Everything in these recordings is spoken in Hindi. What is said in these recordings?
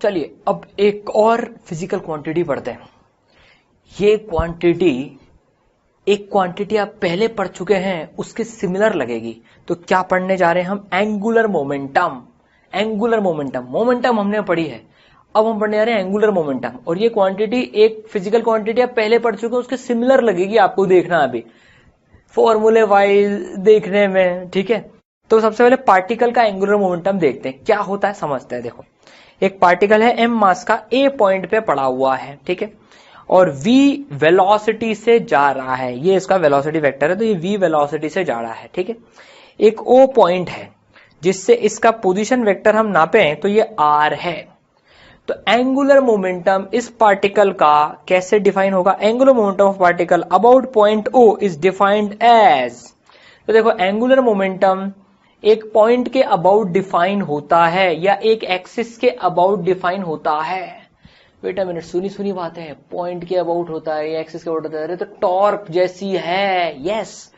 चलिए अब एक और फिजिकल क्वांटिटी पढ़ते हैं। ये क्वांटिटी, एक क्वांटिटी आप पहले पढ़ चुके हैं, उसके सिमिलर लगेगी। तो क्या पढ़ने जा रहे हैं हम? Angular momentum. Angular momentum, momentum हमने पढ़ी है, अब हम पढ़ने जा रहे हैं एंगुलर मोमेंटम। और ये क्वांटिटी एक फिजिकल क्वांटिटी आप पहले पढ़ चुके हैं, उसके सिमिलर लगेगी आपको, देखना अभी फॉर्मूले वाइज देखने में, ठीक है। तो सबसे पहले पार्टिकल का एंगुलर मोमेंटम देखते हैं क्या होता है, समझते हैं। देखो, एक पार्टिकल है m मास का, a पॉइंट पे पड़ा हुआ है, ठीक है, और v वेलोसिटी से जा रहा है। ये इसका वेलोसिटी वेक्टर है, तो ये v वेलोसिटी से जा रहा है, ठीक है। एक o पॉइंट है जिससे इसका पोजीशन वेक्टर हम नापें तो ये r है। तो एंगुलर मोमेंटम इस पार्टिकल का कैसे डिफाइन होगा? Angular momentum of particle about point o is defined as. तो देखो, एंगुलर मोमेंटम एक पॉइंट के अबाउट डिफाइन होता है या एक एक्सिस के अबाउट डिफाइन होता है। वेट अ मिनट, सुनी सुनी बात है, पॉइंट के अबाउट होता है या एक्सिस के अबाउट होता है, तो टॉर्क जैसी है। यस,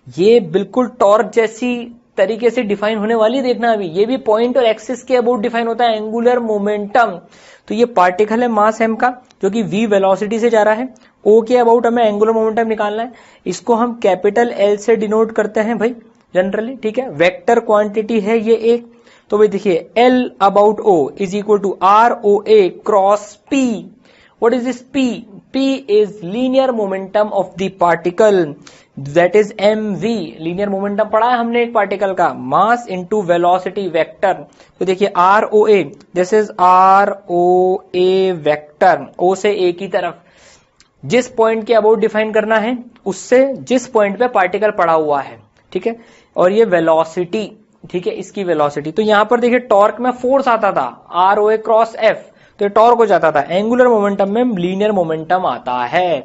ये बिल्कुल टॉर्क जैसी तरीके से डिफाइन होने वाली, देखना अभी। ये भी पॉइंट और एक्सिस के अबाउट डिफाइन होता है एंगुलर मोमेंटम। तो ये पार्टिकल है मास m का, जो कि v वेलोसिटी से जा रहा है। o के अबाउट हमें एंगुलर मोमेंटम निकालना है, इसको हम कैपिटल L से डिनोट करते हैं भाई जनरली, ठीक है। वेक्टर क्वांटिटी है ये एक। तो भाई देखिए, L about O is equal to ROA cross P। What is this P? P is linear momentum of the particle, that is mv। Linear momentum पढ़ा है हमने एक पार्टिकल का, मास इनटू वेलोसिटी वेक्टर। तो देखिए ROA, this is ROA vector, O से A की तरफ जिस पॉइंट के अबाउट डिफाइन करना है, उससे जिस पॉइंट पे पार्टिकल पड़ा हुआ है, ठीक है। और ये वेलोसिटी, ठीक है, इसकी वेलोसिटी। तो यहां पर देखिए, टॉर्क में फोर्स आता था ROA क्रॉस F, तो ये टॉर्क हो जाता था। एंगुलर मोमेंटम में लीनियर मोमेंटम आता है,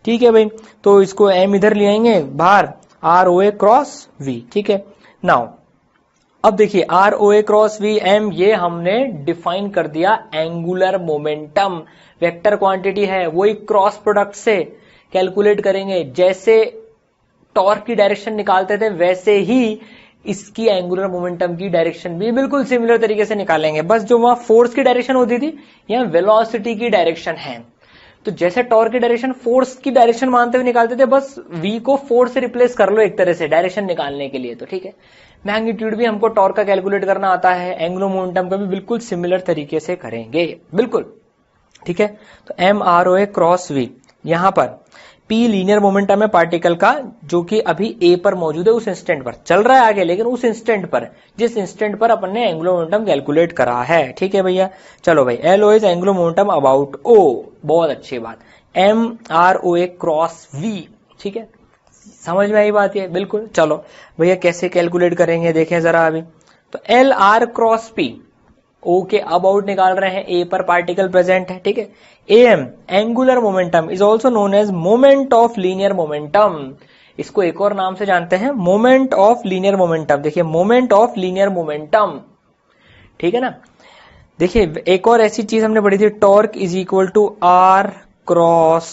ठीक है भाई। तो इसको m इधर ले आएंगे बाहर, ROA क्रॉस V, ठीक है। नाउ अब देखिए, ROA क्रॉस V m, ये हमने डिफाइन कर दिया एंगुलर मोमेंटम। वेक्टर क्वांटिटी है, वही क्रॉस प्रोडक्ट से कैलकुलेट करेंगे। जैसे टॉर्क की डायरेक्शन निकालते थे, वैसे ही इसकी एंगुलर मोमेंटम की डायरेक्शन भी बिल्कुल सिमिलर तरीके से निकालेंगे। बस जो वहां फोर्स की डायरेक्शन होती थी, यहाँ वेलोसिटी की डायरेक्शन है। तो जैसे टॉर्क की डायरेक्शन फोर्स की डायरेक्शन मानते हुए निकालते थे, बस v को फोर्स से रिप्लेस कर लो एक तरह से डायरेक्शन निकालने के लिए, तो ठीक है। मैग्नीट्यूड भी हमको टॉर्क का कैलकुलेट करना आता है, एंगुलर मोमेंटम का भी बिल्कुल सिमिलर तरीके से करेंगे, बिल्कुल, ठीक है। तो MROA क्रॉस V, यहां पर P लीनियर मोमेंटम है पार्टिकल का, जो कि अभी A पर मौजूद है, उस इंस्टेंट पर चल रहा है आगे, लेकिन उस इंस्टेंट पर, जिस इंस्टेंट पर अपन ने एंगुलर मोमेंटम कैलकुलेट करा है, ठीक है भैया। चलो भाई, LO is angular momentum about O, बहुत अच्छी बात। MROA क्रॉस V, ठीक है, समझ में आई बात है, बिल्कुल। चलो भैया, कैसे कैलकुलेट करेंगे देखें जरा अभी। तो LR क्रॉस P, O के अबाउट निकाल रहे हैं, A पर पार्टिकल प्रेजेंट है, ठीक है। AM angular momentum is also known as moment of linear momentum. इसको एक और नाम से जानते हैं, मोमेंट ऑफ लीनियर मोमेंटम। देखिए, मोमेंट ऑफ लीनियर मोमेंटम, ठीक है ना। देखिए, एक और ऐसी चीज हमने पढ़ी थी, torque is equal to R cross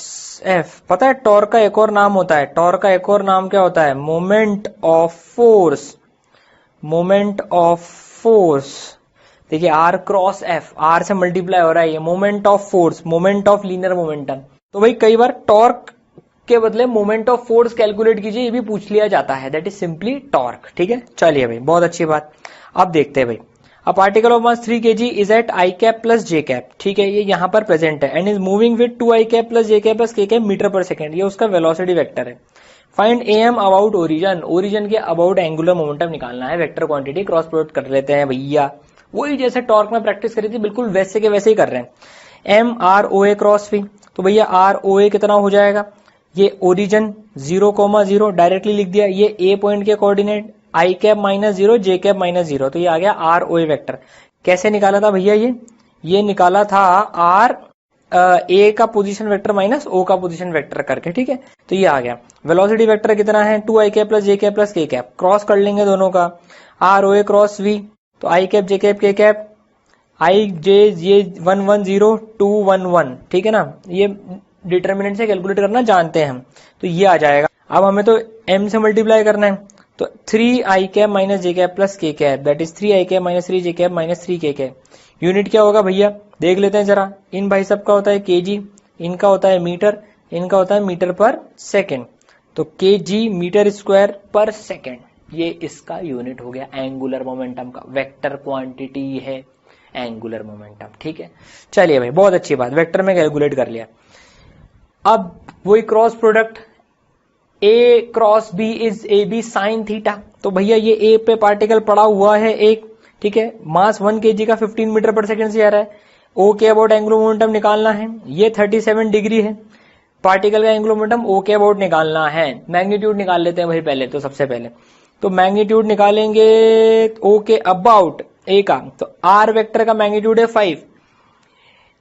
F। पता है टॉर्क का एक और नाम होता है, टॉर्क का एक और नाम क्या होता है? Moment of force, moment of force. देखिए, R क्रॉस F, R से मल्टीप्लाई हो रहा है, ये moment of force, moment of linear momentum. तो भाई कई बार टॉर्क के बदले मोमेंट ऑफ फोर्स कैलकुलेट कीजिए, ये भी पूछ लिया जाता है, दैट इज सिंपली टॉर्क, ठीक है। चलिए भाई, बहुत अच्छी बात। अब देखते हैं भाई, a particle of mass 3 kg is at I cap plus J cap, ठीक है, ये यहां पर प्रेजेंट है, and is moving with 2I cap plus J cap plus K cap metre पर सेकेंड। ये उसका वेलोसिटी वेक्टर है। Find AM about origin, origin के अबाउट एंगुलर मोमेंटम निकालना है। वेक्टर क्वांटिटी क्रॉस प्रोडक्ट कर लेते हैं भैया, वही जैसे टॉर्क में प्रैक्टिस करी थी, बिल्कुल वैसे के वैसे ही कर रहे हैं। MROA क्रॉस V, तो भैया ROA कितना हो जाएगा? ये ओरिजन 0,0 डायरेक्टली लिख दिया, ये A पॉइंट के coordinate I cap minus 0, J cap minus 0, तो ये आ गया ROA वेक्टर। कैसे निकाला था भैया? ये निकाला था R A का पोजीशन वेक्टर माइनस O का पोजीशन वेक्टर करके, ठीक है। तो ये आ गया। वेलोसिटी वेक्टर कितना है? 2I cap plus J cap plus K cap, cross कर लेंगे दोनों का, ROA क्रॉस V, तो I cap J cap K cap, I J ये 110 211, ठीक है ना। ये डिटर्मिनेंट से कैलकुलेट करना जानते हैं हम, तो ये आ जाएगा। अब हमें तो M से मल्टीप्लाई करना है, तो 3I cap minus J cap plus K cap, that is 3I cap minus 3J cap minus 3K cap. Unit क्या होगा भैया, देख लेते हैं जरा। इन भाई सब का होता है केजी, इनका होता है मीटर, इनका होता है मीटर पर सेकेंड। तो केजी मीटर स्क्वायर पर सेकेंड, ये इसका यूनिट हो गया एंगुलर मोमेंटम का। वेक्टर क्वांटिटी है एंगुलर मोमेंटम, ठीक है। चलिए भाई, बहुत अच्छी बात, वेक्टर में कैलकुलेट कर लिया। अब वही cross product, A cross B is A B sine theta. तो भैया ये ए पे पार्टिकल पड़ा हुआ है एक, ठीक है, मास 1 kg का 15 मीटर पर सेकंड से आ रहा है। ओ के अबाउट एंगुलर मोमेंटम निकालना है, ये 37 डिग्री है, पार्टिकल का एंगुलर मोमेंटम ओ के अबाउट निकालना है। मैग्नीट्यूड निकाल लेते हैं भाई पहले, तो सबसे पहले तो मैग्नीट्यूड निकालेंगे ओ के अबाउट ए का, तो आर वेक्टर का मैग्नीट्यूड है 5,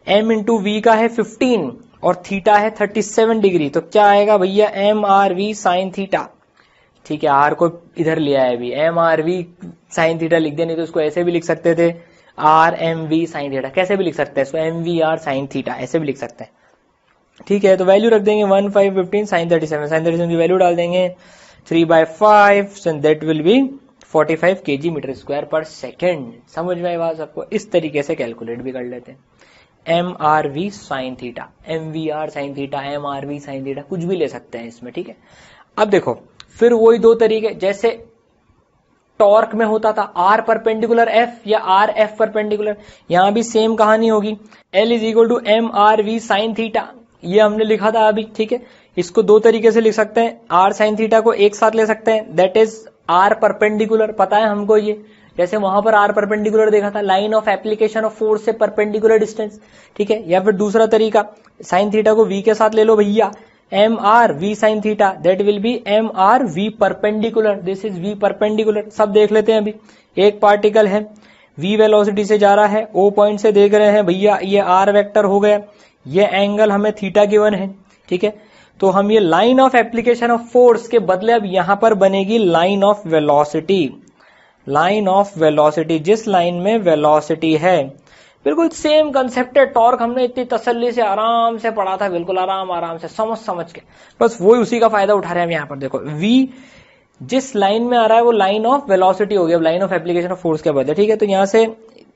एम इंटू वी का है 15 और थीटा है 37 डिग्री। तो क्या आएगा भैया, M R V sine theta, ठीक है। आर को इधर लिया है अभी, M R V sine theta लिख दिया, नहीं तो इसको ऐसे भी लिख सकते थे, R M V sine theta, कैसे भी लिख सकते हैं इसको, M V R sine theta ऐसे भी लिख सकते हैं, ठीक है। तो वैल्यू रख देंगे 1 5 15 साइन 37, साइन 37 की वैल्यू डाल देंगे 3/5, so that will be 45 kg metre square पर सेकेंड। समझ में आई बात सबको? इस तरीके से कैलकुलेट भी कर लेते हैं। M R V sine theta, M V R sine theta, M R V sine theta, कुछ भी ले सकते हैं इसमें, ठीक है। अब देखो फिर वही दो तरीके, जैसे टॉर्क में होता था आर परपेंडिकुलर एफ या आर एफ परपेंडिकुलर, यहां भी सेम कहानी होगी। L is equal to M R V sine theta, ये हमने लिखा था अभी, ठीक है। इसको दो तरीके से लिख सकते हैं, आर साइन थीटा को एक साथ ले सकते हैं, दैट इज आर परपेंडिकुलर, पता है हमको ये, जैसे वहां पर आर परपेंडिकुलर देखा था, line of application of force से परपेंडिकुलर डिस्टेंस, ठीक है। या फिर दूसरा तरीका, साइन थीटा को वी के साथ ले लो भैया, M R V sine theta, that will be M R V perpendicular, this is V perpendicular. सब देख लेते हैं अभी। एक पार्टिकल है, वी वेलोसिटी से जा रहा है, ओ पॉइंट से देख रहे हैं भैया, ये आर वेक्टर हो गया, ये एंगल हमें थीटा गिवन है, ठीक है। तो हम ये line of application of force के बदले अब यहां पर बनेगी line of velocity, line of velocity, जिस लाइन में वेलोसिटी है। बिल्कुल सेम कंसेप्ट है, टॉर्क हमने इतनी तसल्ली से आराम से पढ़ा था, बिल्कुल आराम से समझ के, बस वही उसी का फायदा उठा रहे हैं हम यहाँ पर। देखो वी जिस लाइन में आ रहा है वो लाइन ऑफ वेलोसिटी हो गया, line of application of force के बदले, ठीक है। तो यहां से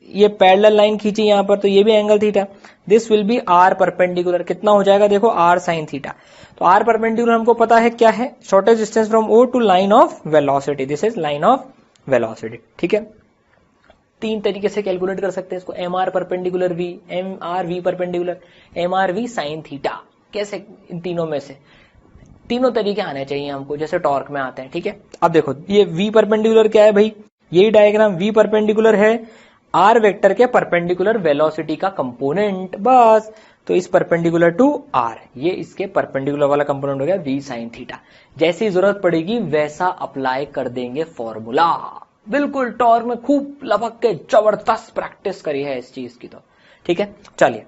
ये पैरेलल लाइन खींची यहां पर, तो ये भी angle theta, this will be R perpendicular, कितना हो जाएगा देखो, आर साइन थीटा। तो आर परपेंडिकुलर हमको पता है क्या है, shortest distance from O to line of velocity, this is line of velocity, ठीक है। तीन तरीके से कैलकुलेट कर सकते हैं इसको, M R perpendicular V, M R V perpendicular, M R V sine theta, कैसे, इन तीनों में से तीनों तरीके आने चाहिए हमको, जैसे टॉर्क में आते हैं, ठीक है। अब देखो ये वी परपेंडिकुलर क्या है भाई, यही डायग्राम, वी परपेंडिकुलर है आर वेक्टर के परपेंडिकुलर वेलोसिटी का कंपोनेंट, बस। तो इस परपेंडिकुलर टू आर, ये इसके परपेंडिकुलर वाला कंपोनेंट हो गया वी साइन थीटा। जैसी जरूरत पड़ेगी वैसा अप्लाई कर देंगे फॉर्मूला, बिल्कुल टॉर्क में खूब लपक के जबरदस्त प्रैक्टिस करी है इस चीज की, तो ठीक है। चलिए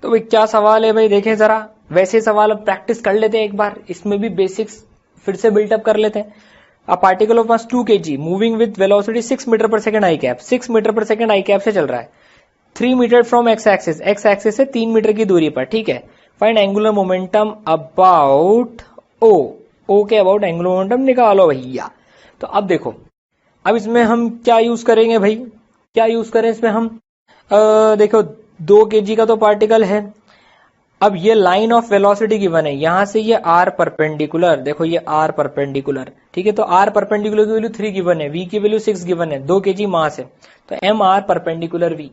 तो भाई क्या सवाल है भाई, देखें जरा, वैसे सवाल अब प्रैक्टिस कर लेते हैं एक बार, इसमें भी बेसिक्स फिर से बिल्टअप कर लेते हैं। A particle of mass 2 kg moving with velocity 6 metre per second I cap, 6 metre per second I cap से चल रहा है, 3 metre from X axis, X axis से 3 मीटर की दूरी पर, ठीक है। Find angular momentum about O, O के अबाउट एंगुलर मोमेंटम निकालो भैया। तो अब देखो, अब इसमें हम क्या यूज करेंगे भाई, क्या यूज करें इसमें हम, देखो 2 kg का तो पार्टिकल है, अब ये लाइन ऑफ वेलोसिटी गिवन है, यहां से ये आर परपेंडिकुलर, देखो ये आर परपेंडिकुलर, ठीक है। तो आर परपेंडिकुलर की वैल्यू 3 गिवन है, वी की वैल्यू 6 गिवन है, 2 kg मास है, तो एम आर परपेंडिकुलर वी।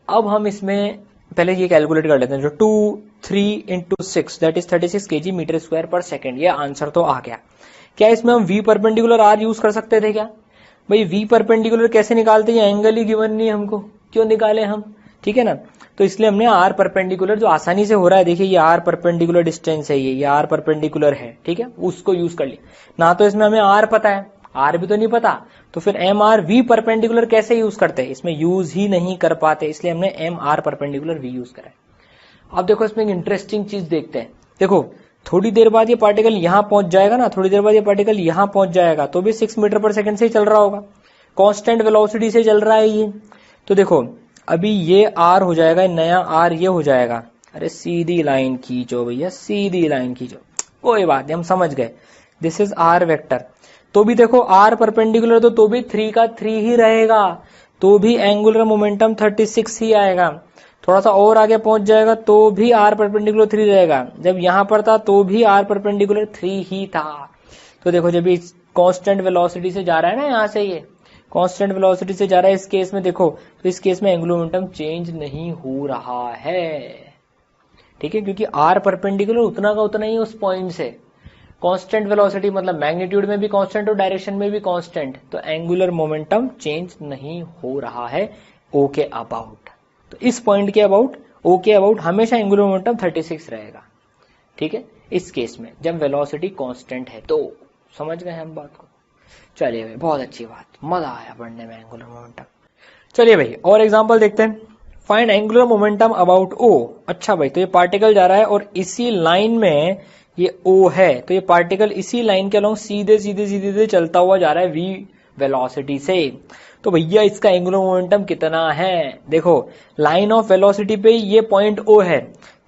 अब हम इसमें पहले ये कैलकुलेट कर लेते हैं, जो 2 3 into 6 that is 36 kg metre square पर सेकेंड, ये आंसर तो आ गया। क्या इसमें हम वी परपेंडिकुलर आर यूज कर सकते थे क्या भाई? वी परपेंडिकुलर कैसे निकालते हैं, एंगल ही गिवन नहीं हमको, क्यों निकाले हम, ठीक है ना। तो इसलिए हमने आर परपेंडिकुलर, जो आसानी से हो रहा है, देखिए ये आर परपेंडिकुलर डिस्टेंस है, ये आर परपेंडिकुलर है, ठीक है, उसको यूज कर लिया ना। तो इसमें हमें आर पता है, आर भी तो नहीं पता, तो फिर एम आर वी परपेंडिकुलर कैसे यूज करते हैं, इसमें यूज ही नहीं कर पाते, इसलिए हमने M R perpendicular V use करा है। अब देखो इसमें एक इंटरेस्टिंग चीज देखते हैं, देखो थोड़ी देर बाद ये पार्टिकल यहां पहुंच जाएगा ना, थोड़ी देर बाद ये पार्टिकल यहां पहुंच जाएगा, तो भी 6 मीटर पर सेकंड से ही चल रहा होगा, कांस्टेंट वेलोसिटी से चल रहा है ये। तो देखो अभी ये आर हो जाएगा, नया आर ये हो जाएगा, अरे सीधी लाइन खींचो भैया, सीधी लाइन खींचो, कोई बात नहीं, हम समझ गए, दिस इज आर वेक्टर। तो भी देखो आर परपेंडिकुलर, तो भी 3 का 3 ही रहेगा, तो भी एंगुलर मोमेंटम 36 ही आएगा। थोड़ा सा और आगे पहुंच जाएगा तो भी आर परपेंडिकुलर 3 रहेगा। जब यहां पर था तो भी आर परपेंडिकुलर 3 ही था। तो देखो जब ये कांस्टेंट वेलोसिटी से जा रहा है ना, यहां से ये कांस्टेंट वेलोसिटी से जा रहा है इस केस में, देखो तो इस केस में एंगुलर मोमेंटम चेंज नहीं हो रहा है, ठीक है, क्योंकि आर परपेंडिकुलर उतना का उतना ही उस पॉइंट से। कांस्टेंट वेलोसिटी मतलब मैग्नीट्यूड में भी कांस्टेंट और डायरेक्शन में भी कांस्टेंट, तो एंगुलर मोमेंटम चेंज नहीं हो रहा है ओ के अबाउट। तो इस पॉइंट के अबाउट, ओ के अबाउट हमेशा एंगुलर मोमेंटम 36 रहेगा, ठीक है, इस केस में जब वेलोसिटी कांस्टेंट है। तो समझ गए हम बात को। चलिए भाई, बहुत अच्छी बात, मजा आया पढ़ने में एंगुलर मोमेंटम। चलिए भाई और एग्जांपल देखते हैं। फाइंड एंगुलर मोमेंटम अबाउट ओ। अच्छा भाई, तो ये पार्टिकल जा रहा है और इसी लाइन में ये ओ है, तो ये पार्टिकल इसी लाइन के अलोंग सीधे सीधे सीधे सीधे चलता हुआ जा रहा है v वेलोसिटी से। तो भैया इसका एंगुलर मोमेंटम कितना है? देखो लाइन ऑफ वेलोसिटी पे ये पॉइंट ओ है,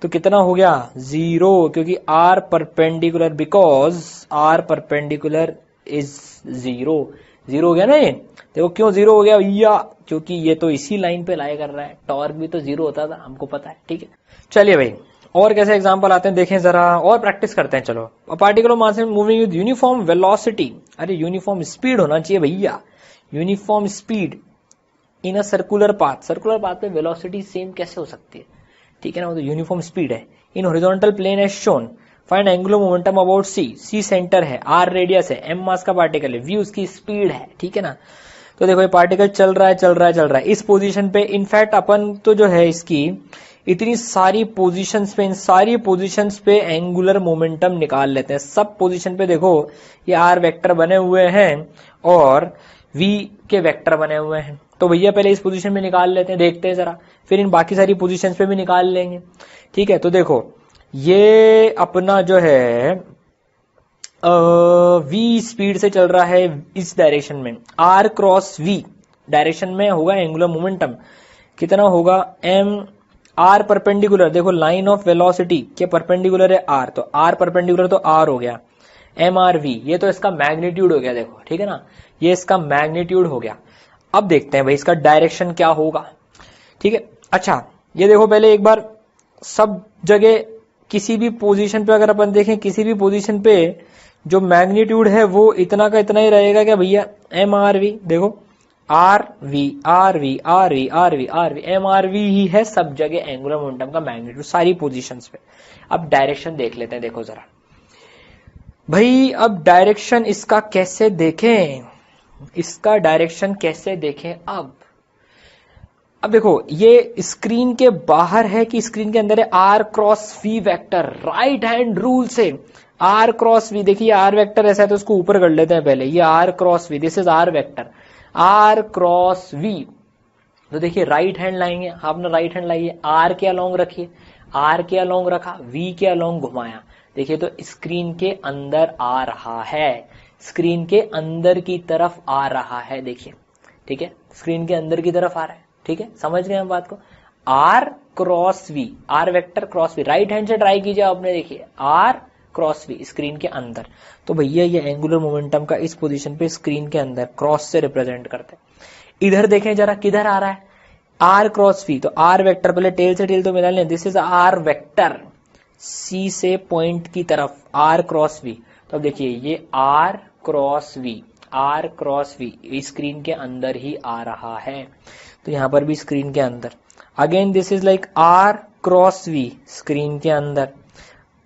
तो कितना हो गया? 0, क्योंकि R perpendicular, because R perpendicular is 0। 0 हो गया ना ये। देखो क्यों 0 हो गया भैया? क्योंकि ये तो इसी लाइन पे लाई कर रहा है। टॉर्क भी तो 0 होता था, हमको पता है, ठीक है। चलिए भाई और कैसे एग्जांपल आते हैं देखें जरा, और प्रैक्टिस करते हैं। चलो, particular mass moving with uniform velocity. अरे यूनिफॉर्म स्पीड होना चाहिए भैया, uniform speed in a circular path. Circular path पे वेलोसिटी सेम कैसे हो सकती है, ठीक है ना, वो तो यूनिफॉर्म स्पीड है। In horizontal plane as shown, find angular momentum about C. C centre है, आर रेडियस है, एम मास का पार्टिकल है, वी उसकी स्पीड है, ठीक है ना। तो देखो ये पार्टिकल चल रहा है चल रहा है चल रहा है इस पोजीशन पे। इनफैक्ट अपन तो जो है इसकी इतनी सारी पोजीशंस पे, इन सारी पोजीशंस पे एंगुलर मोमेंटम निकाल लेते हैं। सब पोजीशन पे देखो ये आर वेक्टर बने हुए हैं और वी के वेक्टर बने हुए हैं। तो भैया पहले इस पोजीशन में निकाल लेते हैं, देखते हैं जरा, फिर इन बाकी सारी पोजीशंस पे भी निकाल लेंगे, ठीक है। तो देखो ये अपना जो है वी स्पीड से चल रहा है इस डायरेक्शन में, आर क्रॉस वी डायरेक्शन में होगा एंगुलर मोमेंटम कितना होगा? एम आर परपेंडिकुलर, देखो लाइन ऑफ वेलोसिटी के परपेंडिकुलर है आर, तो आर परपेंडिकुलर तो आर हो गया, एम आर वी, ये तो इसका मैग्नीट्यूड हो गया, देखो ठीक है ना, ये इसका मैग्नीट्यूड हो गया। अब देखते हैं भाई इसका डायरेक्शन क्या होगा, ठीक है। अच्छा ये देखो पहले एक बार सब जगह किसी भी पोजीशन पे अगर अपन देखें, किसी भी पोजीशन पे जो मैग्नीट्यूड है वो इतना का इतना ही रहेगा क्या भैया? एम आर वी, देखो R V R V R V R V R V, M R V ही है सब जगह एंगुलर मोमेंटम का मैग्नीट्यूड सारी पोजीशंस पे। अब डायरेक्शन देख लेते हैं, देखो जरा भाई, अब डायरेक्शन इसका कैसे देखें, इसका डायरेक्शन कैसे देखें? अब देखो ये स्क्रीन के बाहर है कि स्क्रीन के अंदर है? R cross V vector, right hand rule से आर क्रॉस वी, देखिए आर वेक्टर ऐसा है तो उसको ऊपर कर लेते हैं पहले, ये R cross V, this is R vector, R cross V. तो देखिए राइट हैंड लाएंगे, आपने राइट हैंड लाइए, आर के अलोंग रखिए, आर के अलोंग रखा, वी के अलोंग घुमाया, देखिए तो स्क्रीन के अंदर आ रहा है, स्क्रीन के अंदर की तरफ आ रहा है, देखिए ठीक है, स्क्रीन के अंदर की तरफ आ रहा है, ठीक है, समझ गए हम बात को। R cross V, R vector cross V, right hand से ट्राई कीजिए आपने, देखिए आर क्रॉस वी स्क्रीन के अंदर। तो भैया ये एंगुलर मोमेंटम का इस पोजीशन पे स्क्रीन के अंदर क्रॉस से रिप्रेजेंट करते हैं। इधर देखें जरा किधर आ रहा है? आर क्रॉस वी, तो आर वेक्टर पहले टेल से टेल तो मिला लें, दिस इज आर वेक्टर, सी से पॉइंट की तरफ आर क्रॉस वी। तो अब देखिए ये R cross V, R cross V screen के अंदर ही आ रहा है, तो यहां पर भी स्क्रीन के अंदर। Again this is like R cross V screen के अंदर,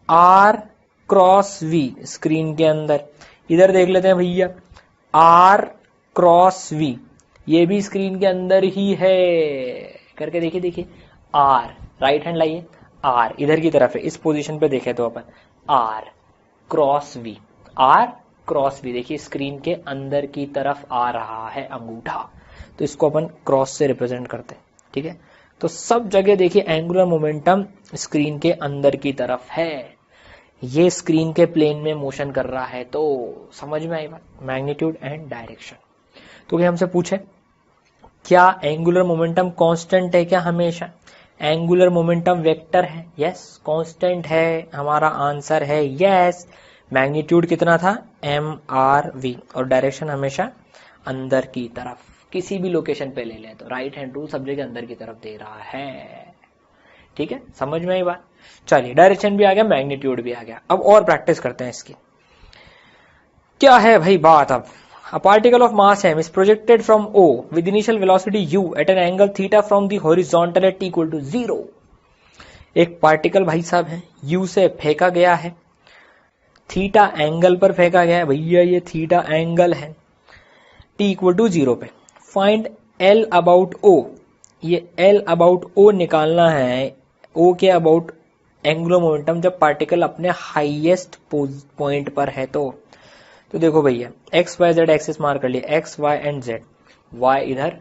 आर क्रॉस वी स्क्रीन के अंदर। इधर देख लेते हैं भैया, आर क्रॉस वी, ये भी स्क्रीन के अंदर ही है, करके देखिए, देखिए आर, राइट हैंड लाइए, आर इधर की तरफ है, इस पोजीशन पे देखे तो अपन R cross V, R cross V, देखिए स्क्रीन के अंदर की तरफ आ रहा है अंगूठा, तो इसको अपन क्रॉस से रिप्रेजेंट करते हैं, ठीक है। तो सब जगह देखिए एंगुलर मोमेंटम स्क्रीन के अंदर की तरफ है, ये स्क्रीन के प्लेन में मोशन कर रहा है, तो समझ में आई बात, मैग्नीट्यूड एंड डायरेक्शन। तो क्या हमसे पूछे क्या एंगुलर मोमेंटम कांस्टेंट है क्या हमेशा? एंगुलर मोमेंटम वेक्टर है, यस कांस्टेंट है, हमारा आंसर है यस। मैग्नीट्यूड कितना था? एम आर वी, और डायरेक्शन हमेशा अंदर की तरफ। किसी भी लोकेशन पे ले लें तो राइट हैंड रूल सब्जेक्ट के अंदर की तरफ दे रहा है। ठीक है, समझ में आई बात। चलिए, डायरेक्शन भी आ गया, मैग्नीट्यूड भी आ गया। अब और प्रैक्टिस करते हैं इसकी। क्या है भाई बात अब? A particle of mass m is projected from O with initial velocity u at an angle theta from the horizontal at t equal to 0। एक पार्टिकल भाई साहब है, u से फेंका गया है, थीटा एंगल पर फेंका गया है भैया, ये थीटा एंगल है, t इक्वल टू 0 पे। फाइंड l अबाउट o, ये l अबाउट o निकालना है, o के अबाउट एंगुलर मोमेंटम जब पार्टिकल अपने हाईएस्ट पॉइंट पर है तो देखो भैया X Y Z axis mark कर लिए, X Y and Z, Y इधर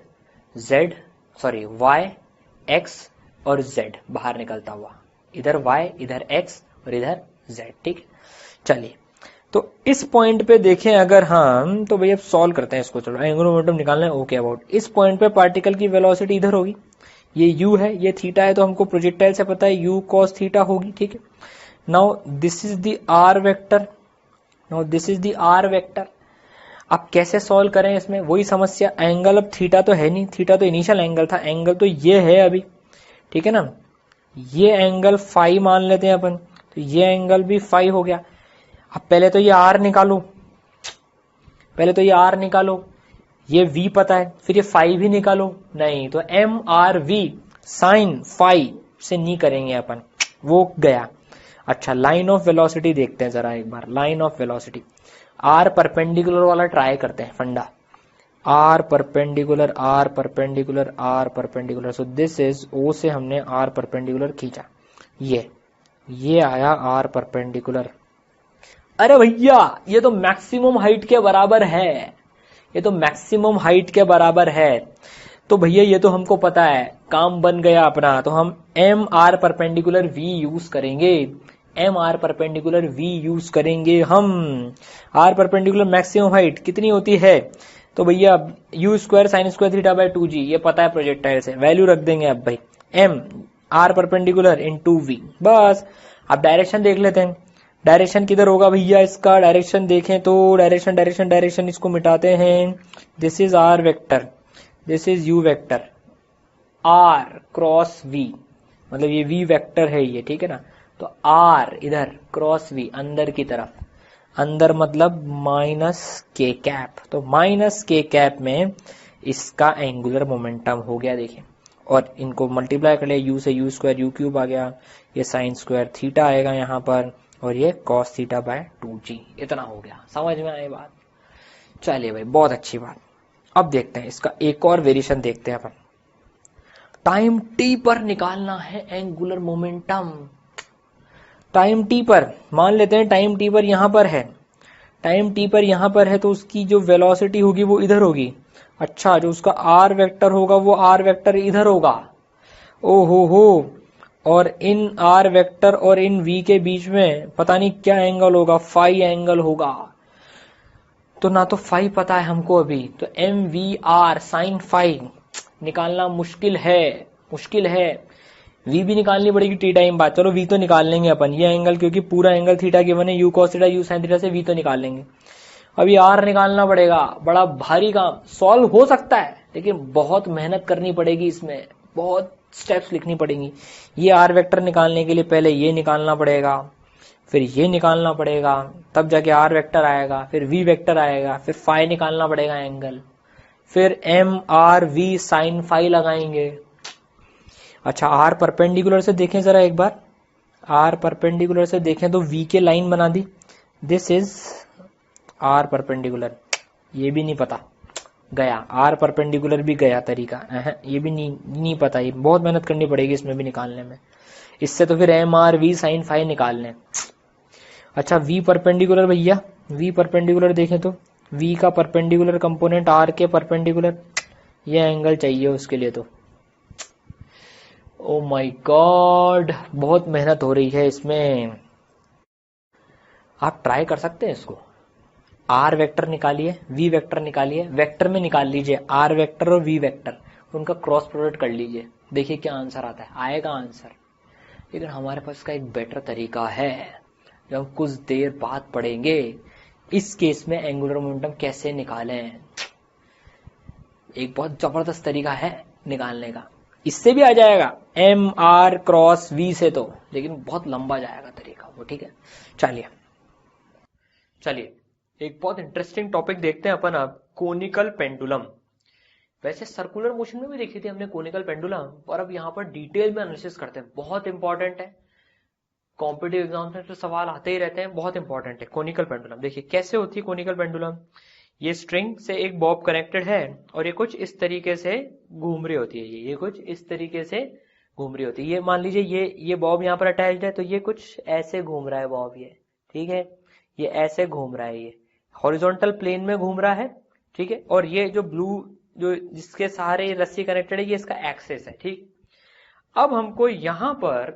जेड सॉरी वाई एक्स और जेड बाहर निकलता हुआ, इधर वाई इधर एक्स और इधर जेड। ठीक, चलिए तो इस पॉइंट पे देखें अगर हम, तो भैया सॉल्व करते हैं इसको। चलो एंगुलर मोमेंटम निकालना है ओके अबाउट, इस पॉइंट पे पार्टिकल की वेलोसिटी इधर होगी, ये u है ये थीटा है, तो हमको प्रोजेक्टाइल से पता है u cos थीटा होगी। ठीक है, now this is the r vector, now this is the r vector. अब कैसे सॉल्व करें इसमें, वही समस्या, एंगल अब थीटा तो है नहीं, थीटा तो इनिशियल एंगल था, एंगल तो ये है अभी। ठीक है ना, ये एंगल फाई मान लेते हैं अपन, तो ये एंगल भी फाई हो गया। अब पहले तो ये r निकालो, पहले तो ये r निकालो, ये v पता है, फिर ये फाई भी निकालो, नहीं तो M R V sine phi से नहीं करेंगे अपन, वो गया। अच्छा, लाइन ऑफ वेलोसिटी देखते हैं जरा एक बार, line of velocity R perpendicular वाला ट्राई करते हैं फंडा, R perpendicular R perpendicular R perpendicular. So this is O से हमने आर परपेंडिकुलर खींचा, ये आया आर परपेंडिकुलर। अरे भैया ये तो मैक्सिमम हाइट के बराबर है, ये तो मैक्सिमम हाइट के बराबर है, तो भैया ये तो हमको पता है, काम बन गया अपना। तो हम M R perpendicular V use करेंगे, M R perpendicular V use करेंगे हम। आर परपेंडिकुलर मैक्सिमम हाइट कितनी होती है, तो भैया you square sine square theta by 2g, ये पता है प्रोजेक्टाइल से, वैल्यू रख देंगे अब भाई, एम आर परपेंडिकुलर इन 2v, बस। अब डायरेक्शन देख लेते हैं, डायरेक्शन किधर होगा भैया इसका, डायरेक्शन देखें तो डायरेक्शन डायरेक्शन डायरेक्शन इसको मिटाते हैं, this is R vector, this is U vector, R cross V, मतलब ये वी वेक्टर है ये। ठीक है ना, तो आर इधर क्रॉस वी अंदर की तरफ, अंदर मतलब माइनस के कैप, तो माइनस के कैप में इसका एंगुलर मोमेंटम हो गया देखिए, और इनको मल्टीप्लाई कर लिया, यू से यू स्क्वायर यू क्यूब आ गया, ये साइन स्क्वायर थीटा आएगा यहाँ पर, और ये कॉस थीटा बाय 2g, इतना हो गया। समझ में आई बात? चलिए भाई बहुत अच्छी बात। अब देखते हैं इसका एक और वेरिएशन देखते हैं अपन, टाइम t पर निकालना है एंगुलर मोमेंटम। टाइम t पर मान लेते हैं, टाइम t पर यहां पर है, टाइम t पर यहां पर है, तो उसकी जो वेलोसिटी होगी वो इधर होगी। अच्छा, जो उसका r वेक्टर होगा वो r वेक्टर इधर होगा, ओ हो, और इन r वेक्टर और इन v के बीच में पता नहीं क्या एंगल होगा, फाई एंगल होगा। तो ना तो फाई पता है हमको अभी, तो M V R sine phi निकालना मुश्किल है, मुश्किल है। v भी निकालनी पड़ेगी टी टाइम बाद, चलो v तो निकाल लेंगे अपन, ये एंगल क्योंकि पूरा एंगल थीटा गिवन है, u cos theta u sin theta से v तो निकाल लेंगे। अभी r निकालना पड़ेगा, बड़ा भारी काम, सॉल्व हो सकता है लेकिन बहुत मेहनत करनी पड़ेगी, इसमें बहुत स्टेप्स लिखनी पड़ेंगी। ये r वेक्टर निकालने के लिए पहले ये निकालना पड़ेगा, फिर ये निकालना पड़ेगा, तब जाके r वेक्टर आएगा, फिर v वेक्टर आएगा, फिर फाई निकालना पड़ेगा एंगल, फिर M R V sine phi लगाएंगे। अच्छा, आर परपेंडिकुलर से देखें जरा एक बार, आर परपेंडिकुलर से देखें तो v के लाइन बना दी, दिस इज आर परपेंडिकुलर, ये भी नहीं पता, गया आर परपेंडिकुलर भी गया तरीका, ये भी नहीं पता, ये बहुत मेहनत करनी पड़ेगी इसमें भी निकालने में। इससे तो फिर M R V sine phi निकाल लें। अच्छा, v परपेंडिकुलर भैया, v परपेंडिकुलर देखें तो v का परपेंडिकुलर कंपोनेंट r के परपेंडिकुलर, ये एंगल चाहिए उसके लिए, तो ओ माय गॉड बहुत मेहनत हो रही है इसमें। आप ट्राई कर सकते हैं इसको, आर वेक्टर निकालिए, वी वेक्टर निकालिए, वेक्टर में निकाल लीजिए आर वेक्टर और वी वेक्टर, उनका क्रॉस प्रोडक्ट कर लीजिए, देखिए क्या आंसर आता है, आएगा आंसर। लेकिन हमारे पास का एक बेटर तरीका है जो हम कुछ देर बाद पढ़ेंगे। इस केस में एंगुलर मोमेंटम कैसे निकालें, एक बहुत जबरदस्त तरीका है निकालने का, इससे भी आ जाएगा एम आर क्रॉस वी से तो, लेकिन बहुत लंबा जाएगा तरीका वो, ठीक है। चलिए एक बहुत इंटरेस्टिंग टॉपिक देखते हैं अपन अब, कोनिकल पेंडुलम। वैसे सर्कुलर मोशन में भी देखी थी हमने कोनिकल पेंडुलम, और अब यहाँ पर डिटेल में एनालिसिस करते हैं, बहुत इंपॉर्टेंट है, कॉम्पिटिटिव एग्जाम में तो सवाल आते ही रहते हैं, बहुत इंपॉर्टेंट है कोनिकल पेंडुलम। देखिए कैसे होती है कोनिकल पेंडुलम। ये स्ट्रिंग से एक बॉब कनेक्टेड है और ये कुछ इस तरीके से घूम रही होती है, ये कुछ इस तरीके से घूम रही होती है। ये मान लीजिए ये बॉब यहाँ पर अटैच्ड है, तो ये कुछ ऐसे घूम रहा है बॉब, ये ठीक है, ये ऐसे घूम रहा है, ये हॉरिजॉन्टल प्लेन में घूम रहा है, ठीक है। और ये जो ब्लू जो जिसके सहारे रस्सी कनेक्टेड है, ये इसका एक्सेस है, ठीक। अब हमको यहां पर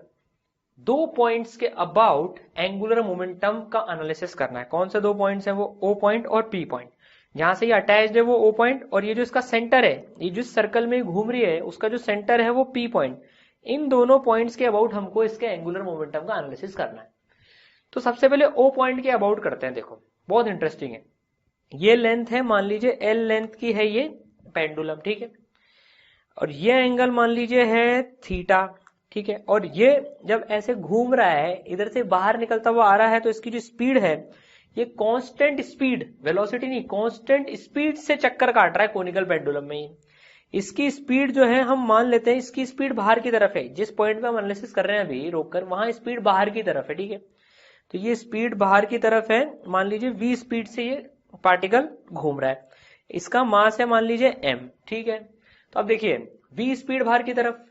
2 पॉइंट्स के अबाउट एंगुलर मोमेंटम का एनालिसिस करना है। कौन से 2 पॉइंट्स हैं वो, O पॉइंट और P पॉइंट। जहां से ये अटैच्ड है वो O पॉइंट, और ये जो इसका सेंटर है, ये जिस सर्कल में घूम रही है उसका जो सेंटर है वो P पॉइंट। इन दोनों पॉइंट्स के अबाउट हमको इसके एंगुलर मोमेंटम का एनालिसिस करना है। तो सबसे पहले O पॉइंट के अबाउट करते हैं। देखो बहुत इंटरेस्टिंग है, ये लेंथ है, मान लीजिए L लेंथ की है ये पेंडुलम, ठीक है, और ये एंगल मान लीजिए है थीटा, ठीक है। और ये जब ऐसे घूम रहा है, इधर से बाहर निकलता हुआ आ रहा है, तो इसकी जो स्पीड है ये कांस्टेंट स्पीड, वेलोसिटी नहीं, कांस्टेंट स्पीड से चक्कर काट रहा है कोनिकल पेंडुलम में। इसकी स्पीड जो है हम मान लेते हैं इसकी स्पीड बाहर की तरफ है, जिस पॉइंट पे हम एनालिसिस कर रहे हैं अभी रोककर, वहां स्पीड बाहर की तरफ है, ठीक है। तो ये स्पीड बाहर की तरफ है, मान लीजिए v स्पीड से ये पार्टिकल घूम रहा है, इसका मास है मान लीजिए m, ठीक है। तो अब देखिए v स्पीड बाहर की तरफ,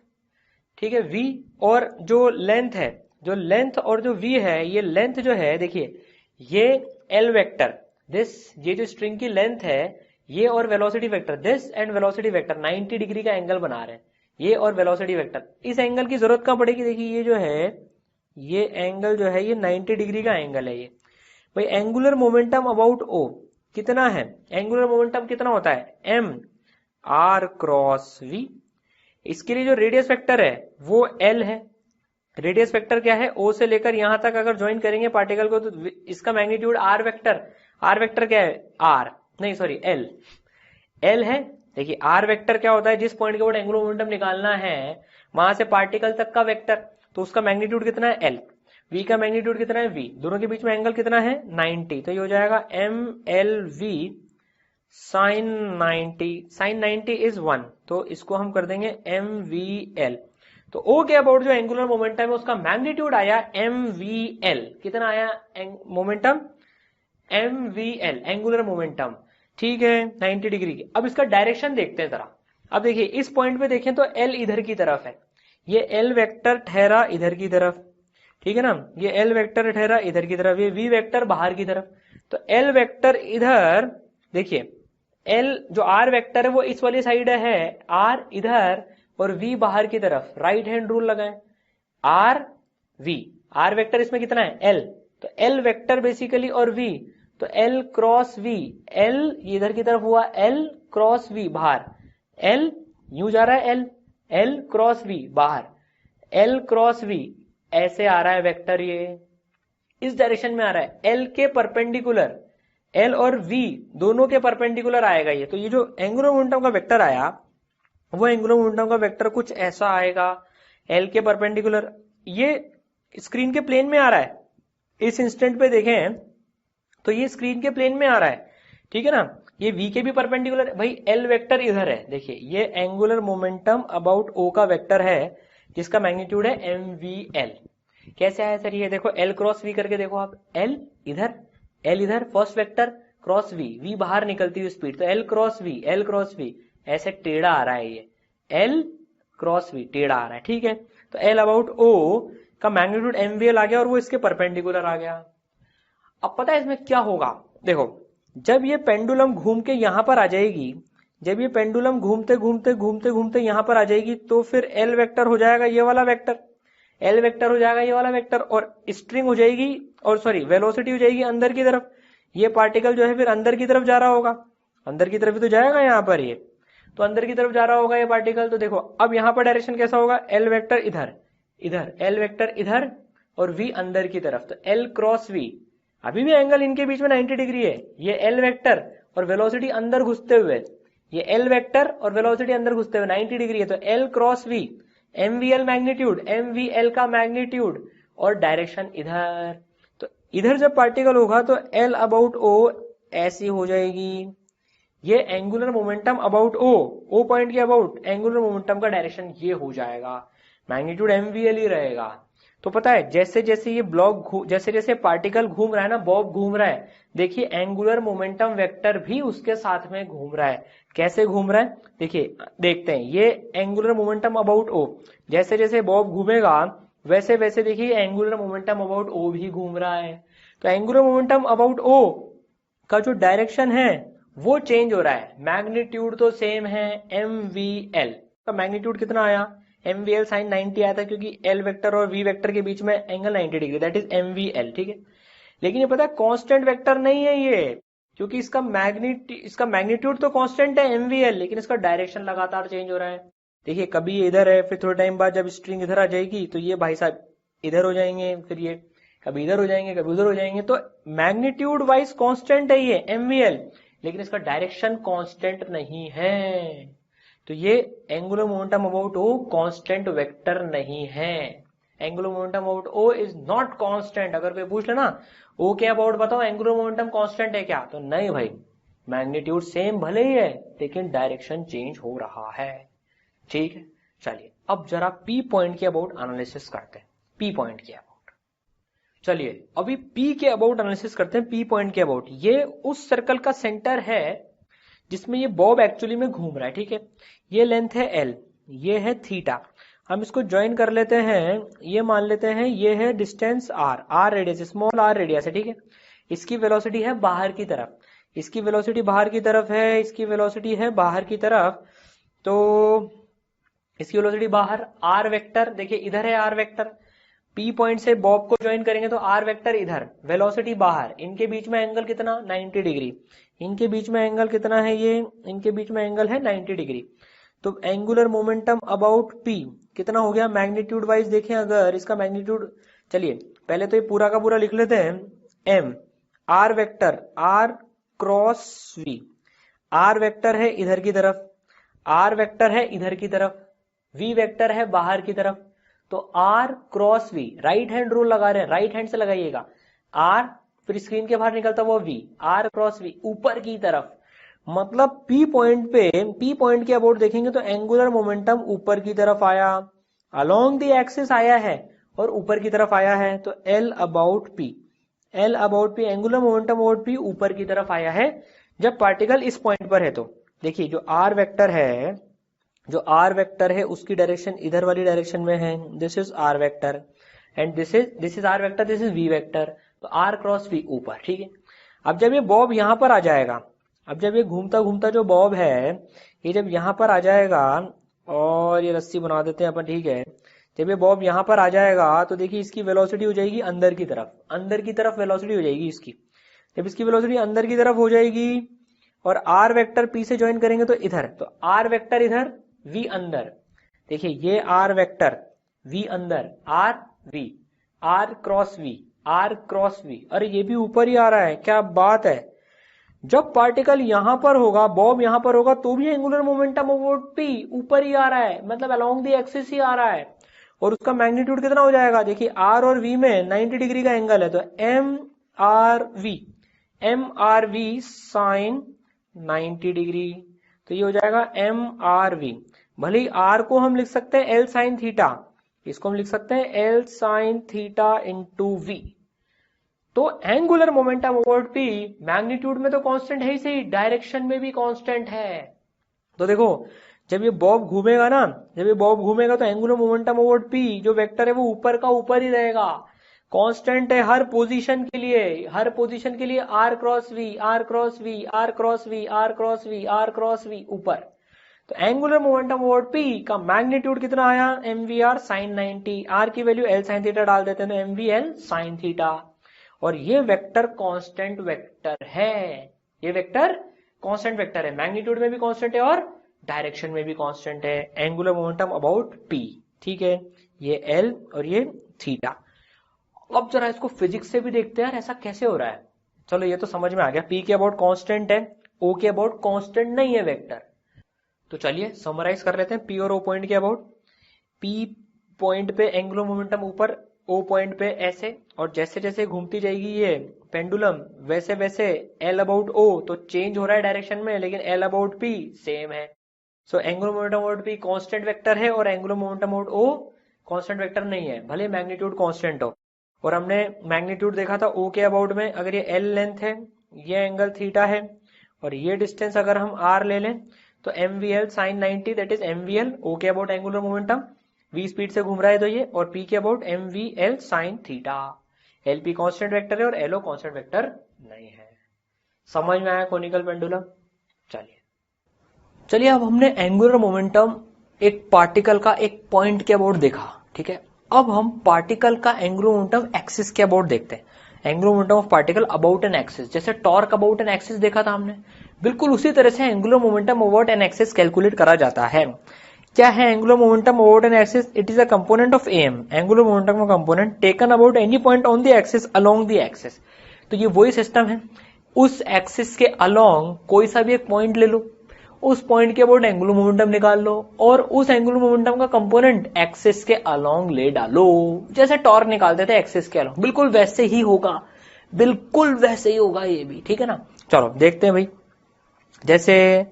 ठीक है, v और जो लेंथ है, जो लेंथ और जो v है, ये लेंथ जो है देखिए ये l वेक्टर दिस, ये जो स्ट्रिंग की लेंथ है ये, और velocity vector this and velocity vector 90 degree का एंगल बना रहे हैं, ये और वेलोसिटी वेक्टर। इस एंगल की जरूरत कहां पड़ेगी, देखिए ये जो है ये एंगल जो है ये 90 डिग्री का एंगल है ये। भाई एंगुलर मोमेंटम अबाउट O कितना है, एंगुलर मोमेंटम कितना होता है m r क्रॉस v। इसके लिए जो रेडियस वेक्टर है वो L है। रेडियस वेक्टर क्या है, O से लेकर यहां तक अगर ज्वाइन करेंगे पार्टिकल को, तो इसका मैग्नीट्यूड r वेक्टर क्या है, r नहीं सॉरी L है। देखिए r वेक्टर क्या होता है, जिस पॉइंट के ऊपर एंगुलर मोमेंटम निकालना है वहां से पार्टिकल तक का वेक्टर, तो उसका मैग्नीट्यूड कितना है L। v का मैग्नीट्यूड कितना है v, दोनों के बीच में एंगल कितना है 90, तो ये हो जाएगा MLV sin 90, sin 90 इज 1, तो इसको हम कर देंगे MVL। तो O के अबाउट जो एंगुलर मोमेंटम है उसका मैग्नीट्यूड आया MVL, कितना आया मोमेंटम MVL, एंगुलर मोमेंटम, ठीक है 90 डिग्री की। अब इसका डायरेक्शन देखते हैं जरा। अब देखिए इस पॉइंट पे देखें तो L इधर की तरफ है, ये L वेक्टर ठहरा इधर की तरफ, ठीक है ना, ये L वेक्टर ठहरा इधर की तरफ, ये V वेक्टर बाहर की तरफ। तो L वेक्टर इधर देखिए, L जो R वेक्टर है वो इस वाली साइड है, R इधर और V बाहर की तरफ, राइट हैंड रूल लगाएं, R V, R वेक्टर इसमें कितना है L, तो L वेक्टर बेसिकली और V, तो L क्रॉस V, L इधर की तरफ हुआ L क्रॉस V बाहर, L यूं जा रहा है L क्रॉस V बाहर, L क्रॉस V ऐसे आ रहा है वेक्टर, ये इस डायरेक्शन में आ रहा है, L के परपेंडिकुलर, L और V दोनों के परपेंडिकुलर आएगा ये। तो ये जो एंगुलर मोमेंटम का वेक्टर आया वो एंगुलर मोमेंटम का वेक्टर कुछ ऐसा आएगा, L के परपेंडिकुलर, ये स्क्रीन के प्लेन में आ रहा है, इस इंस्टेंट पे देखें तो ये स्क्रीन के प्लेन में आ रहा है, ठीक है ना, ये V के भी परपेंडिकुलर, भाई L वेक्टर इधर है, देखिए ये एंगुलर मोमेंटम अबाउट O का वेक्टर है जिसका मैग्नीट्यूड है MVL। कैसे आया सर ये, देखो L क्रॉस V करके देखो आप, L इधर फर्स्ट वेक्टर क्रॉस V बाहर निकलती हुई स्पीड, तो L क्रॉस V ऐसे टेढ़ा आ रहा है, ये L क्रॉस V टेढ़ा आ रहा है, ठीक है। तो L अबाउट O का मैग्नीट्यूड MVL आ गया और वो इसके परपेंडिकुलर आ गया। अब पता है इसमें क्या होगा, देखो जब ये पेंडुलम घूम के यहां पर आ जाएगी, जब ये पेंडुलम घूमते घूमते यहां पर आ जाएगी, तो फिर L वेक्टर हो जाएगा ये वाला वेक्टर, L वेक्टर हो जाएगा ये वाला वेक्टर, और स्ट्रिंग हो जाएगी, और सॉरी वेलोसिटी हो जाएगी अंदर की तरफ। ये पार्टिकल जो है फिर अंदर की तरफ जा रहा होगा, अंदर की तरफ ही तो जाएगा यहाँ पर, ये तो अंदर की तरफ जा रहा होगा ये पार्टिकल। तो देखो अब यहाँ पर डायरेक्शन कैसा होगा, L वेक्टर इधर, L वेक्टर इधर और V अंदर की तरफ, तो L क्रॉस V, अभी भी एंगल इनके बीच में 90 डिग्री है, ये L वेक्टर और वेलोसिटी अंदर घुसते हुए, ये एल वेक्टर और वेलोसिटी अंदर घुसते हुए 90 डिग्री है, तो L cross V, M V L magnitude, M V L का मैग्नीट्यूड और डायरेक्शन इधर। तो इधर जब पार्टिकल होगा तो एल अबाउट ओ ऐसी हो जाएगी। ये angular momentum about O point के अबाउट एंगुलर मोमेंटम का डायरेक्शन ये हो जाएगा, मैग्नीट्यूड एम वी एल ही रहेगा। तो पता है जैसे जैसे ये ब्लॉक जैसे जैसे पार्टिकल घूम रहा है ना, बॉब घूम रहा है, देखिए एंगुलर मोमेंटम वेक्टर भी उसके साथ में घूम रहा है। कैसे घूम रहा है देखिए, देखते हैं। ये एंगुलर मोमेंटम अबाउट ओ, जैसे जैसे बॉब घूमेगा वैसे वैसे देखिए एंगुलर मोमेंटम अबाउट ओ भी घूम रहा है। तो एंगुलर मोमेंटम अबाउट ओ का जो डायरेक्शन है वो चेंज हो रहा है। मैग्नीट्यूड तो सेम है, एम वी एल का मैग्नीट्यूड कितना आया, एम वी एल साइन 90 आया था, क्योंकि एल वेक्टर और वी वेक्टर के बीच में angle 90 degree, that is M V L, ठीक है। लेकिन ये पता है कांस्टेंट वेक्टर नहीं है ये, क्योंकि इसका मैग्नीट्यूड तो कांस्टेंट है एम वी एल, लेकिन इसका डायरेक्शन लगातार चेंज हो रहा है। देखिए कभी ये इधर है, फिर थोड़े टाइम बाद जब स्ट्रिंग इधर आ जाएगी तो ये भाई साहब इधर हो जाएंगे, फिर ये कभी इधर हो जाएंगे कभी उधर हो जाएंगे। तो मैग्नीट्यूड वाइज कांस्टेंट है ये एम वी एल, लेकिन इसका डायरेक्शन कांस्टेंट नहीं है। तो ये angular momentum about O constant vector नहीं है। Angular momentum about O is not constant. अगर कोई पूछ लेना ओ के अबाउट बताओ एंगुलर मोमेंटम कांस्टेंट है क्या, तो नहीं भाई, मैग्नीट्यूड सेम भले ही है लेकिन डायरेक्शन चेंज हो रहा है, ठीक है। चलिए अब जरा पी पॉइंट के अबाउट एनालिसिस करते हैं। पी पॉइंट के अबाउट, चलिए अभी पी के अबाउट एनालिसिस करते हैं। पी पॉइंट के अबाउट, ये उस सर्कल का सेंटर है जिसमें ये बॉब एक्चुअली में घूम रहा है, ठीक है। ये लेंथ है एल, ये है थीटा, हम इसको ज्वाइन कर लेते हैं। ये मान लेते हैं ये है distance R, R radius, small R radius है, ठीक है। इसकी वेलोसिटी है बाहर की तरफ, इसकी वेलोसिटी बाहर की तरफ है, इसकी वेलोसिटी है बाहर की तरफ। तो इसकी वेलोसिटी बाहर, आर वेक्टर देखिए इधर है आर वेक्टर, पी पॉइंट से बॉब को ज्वाइन करेंगे तो आर वेक्टर इधर, वेलोसिटी बाहर, इनके बीच में एंगल कितना 90 डिग्री, इनके बीच में एंगल कितना है, ये इनके बीच में एंगल है 90 डिग्री। तो एंगुलर मोमेंटम अबाउट पी कितना हो गया मैग्नीट्यूड वाइज देखें अगर इसका मैग्नीट्यूड, चलिए पहले तो ये पूरा का पूरा लिख लेते हैं। M R vector, R cross V, R vector है इधर की तरफ, आर वेक्टर है इधर की तरफ, वी वेक्टर है बाहर की तरफ। तो R cross V, right hand rule लगा रहे हैं, राइट हैंड से लगाइएगा, आर फिर स्क्रीन के बाहर निकलता वो वी, आर क्रॉस वी ऊपर की तरफ। मतलब पी पॉइंट पे, पी पॉइंट के अबाउट देखेंगे तो एंगुलर मोमेंटम ऊपर की तरफ आया, अलोंग द एक्सिस आया है और ऊपर की तरफ आया है। तो L about P, L about P angular momentum about P ऊपर की तरफ आया है जब पार्टिकल इस पॉइंट पर है। तो देखिए जो आर वेक्टर है, जो आर वेक्टर है उसकी डायरेक्शन इधर वाली डायरेक्शन में है, this is R vector and this is R vector, this is V vector. तो आर क्रॉस वी ऊपर, ठीक है। अब जब ये बॉब यहां पर आ जाएगा, अब जब ये घूमता घूमता जो बॉब है ये जब यहां पर आ जाएगा, और ये रस्सी बना देते हैं अपन, ठीक है। जब ये बॉब यहां पर आ जाएगा तो देखिए इसकी वेलोसिटी हो जाएगी अंदर की तरफ, अंदर की तरफ वेलोसिटी हो जाएगी इसकी। जब इसकी वेलोसिटी अंदर की तरफ हो जाएगी और आर वेक्टर पी से ज्वाइन करेंगे तो इधर, तो आर वेक्टर इधर, वी अंदर, देखिए ये आर वेक्टर, वी अंदर, R V, R cross V, R cross V, अरे ये भी ऊपर ही आ रहा है, क्या बात है। जब पार्टिकल यहां पर होगा, बॉब यहां पर होगा, तो भी एंगुलर मोमेंटम अबाउट पी ऊपर ही आ रहा है, मतलब अलोंग द एक्सिस ही आ रहा है। और उसका मैग्नीट्यूड कितना हो जाएगा, देखिए आर और वी में 90 डिग्री का एंगल है, तो M R V sine 90 degree. तो ये हो जाएगा एम आर वी। भले ही आर को हम लिख सकते हैं एल साइन थीटा, इसको हम लिख सकते हैं L sine theta into V. तो angular momentum about P magnitude में तो कांस्टेंट है ही सही, डायरेक्शन में भी कांस्टेंट है। तो देखो जब ये बॉब घूमेगा ना, जब ये बॉब घूमेगा तो एंगुलर मोमेंटम अबाउट पी जो वेक्टर है वो ऊपर का ऊपर ही रहेगा, कांस्टेंट है हर पोजीशन के लिए, हर पोजीशन के लिए R cross V, R cross V, R cross V, R cross V, R cross V ऊपर। तो एंगुलर मोमेंटम अबाउट पी का मैग्नीट्यूड कितना आया, M V R sine 90, R की वैल्यू एल साइन थीटा डाल देते हैं तो M V L sine theta. और ये वेक्टर कांस्टेंट वेक्टर है, ये वेक्टर कांस्टेंट वेक्टर है, मैग्नीट्यूड में भी कांस्टेंट है और डायरेक्शन में भी कांस्टेंट है, एंगुलर मोमेंटम अबाउट पी, ठीक है। ये एल और ये थीटा। अब जरा इसको फिजिक्स से भी देखते हैं यार ऐसा कैसे हो रहा है। चलो ये तो समझ में आ गया, पी के अबाउट कांस्टेंट है, ओ के अबाउट कांस्टेंट नहीं है वेक्टर। तो चलिए समराइज कर लेते हैं पी और ओ पॉइंट के अबाउट। पी पॉइंट पे एंगुलर मोमेंटम ऊपर, ओ पॉइंट पे ऐसे, और जैसे जैसे घूमती जाएगी ये पेंडुलम वैसे वैसे एल अबाउट ओ तो चेंज हो रहा है डायरेक्शन में, लेकिन एल अबाउट पी सेम है। So angular momentum about P constant vector है और angular momentum about O constant vector नहीं है, भले मैग्नीट्यूड कांस्टेंट हो। और हमने मैग्नीट्यूड देखा था ओ के अबाउट में, अगर ये एल लेंथ है, ये एंगल थीटा है, और ये डिस्टेंस अगर हम आर ले लें तो M V L sine 90 that is M V L O के about angular momentum, v speed से घूम रहा है तो ये, और p के about M V L sine theta. L P constant vector है और एलओ कॉन्स्टेंट वेक्टर नहीं है। समझ में आया कोनिकल पेंडुलम? चलिए अब हमने एंगुलर मोमेंटम एक पार्टिकल का एक पॉइंट के अबाउट देखा, ठीक है। अब हम पार्टिकल का एंगुलर मोमेंटम एक्सिस के अबाउट देखते हैं। Angular momentum of particle about an axis, जैसे टॉर्क अबाउट एन एक्सिस देखा था हमने, बिल्कुल उसी तरह से angular momentum about an axis calculate करा जाता है। क्या है angular momentum about an axis? It is a component of M, angular momentum का component taken about any point on the axis along the axis. तो ये वही सिस्टम है, उस एक्सिस के अलोंग कोई सा भी एक पॉइंट ले लो, उस पॉइंट के अबाउट एंगुलर मोमेंटम निकाल लो और उस एंगुलर मोमेंटम का कंपोनेंट एक्सिस के अलोंग ले डालो। जैसे टॉर्क निकालते थे एक्सिस के अलोंग, बिल्कुल वैसे ही होगा, बिल्कुल वैसे ही होगा ये भी, ठीक है ना। चलो देखते हैं भाई। जैसे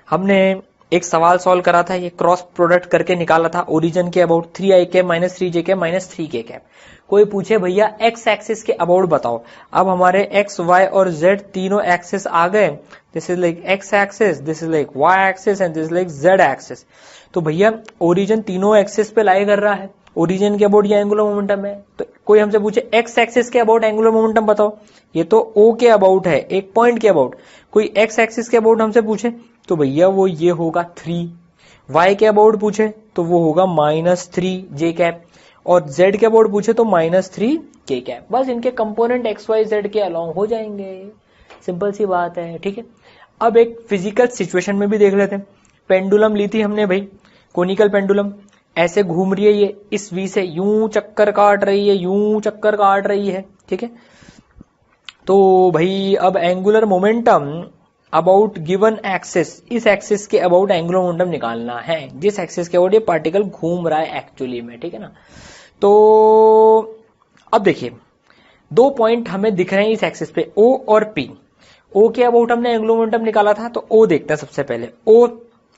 हमने एक सवाल सॉल्व करा था, ये क्रॉस प्रोडक्ट करके निकाला था ओरिजिन के about 3i cap minus 3j cap minus 3k cap. कोई पूछे भैया एक्स एक्सिस के अबाउट बताओ। अब हमारे एक्स वाई और जेड तीनों एक्सिस आ गए। This is like x axis, this is like why axis and this is like Z axis. तो भैया ओरिजिन तीनों एक्सिस पे लाई कर रहा है, ओरिजिन के अबाउट ये एंगुलर मोमेंटम है। तो कोई हमसे पूछे एक्स एक्सिस के अबाउट एंगुलर मोमेंटम बताओ, ये तो ओ के अबाउट है, एक पॉइंट के अबाउट। कोई एक्स एक्सिस के अबाउट हमसे पूछे तो भैया वो ये होगा 3। वाई के अबाउट पूछे तो वो होगा -3j कैप, और जेड के अबाउट पूछे तो -3k कैप। बस इनके कंपोनेंट एक्स वाई जेड के अलोंग हो जाएंगे, सिंपल सी बात है, ठीक है। अब एक फिजिकल सिचुएशन में भी देख लेते हैं। पेंडुलम ली थी हमने भाई, कोनिकल पेंडुलम, ऐसे घूम रही है ये, इस वी से यूं चक्कर काट रही है, यूं चक्कर काट रही है, ठीक है। तो भाई अब angular momentum about given axis, इस एक्सिस के अबाउट एंगुलर मोमेंटम निकालना है, जिस एक्सिस के अबाउट ये पार्टिकल घूम रहा है एक्चुअली में, ठीक है ना। तो अब देखिए दो पॉइंट हमें दिख रहे हैं इस एक्सिस पे, ओ और पी। ओ के अबाउट हमने एंगुलर मोमेंटम निकाला था, तो ओ देखते हैं सबसे पहले, ओ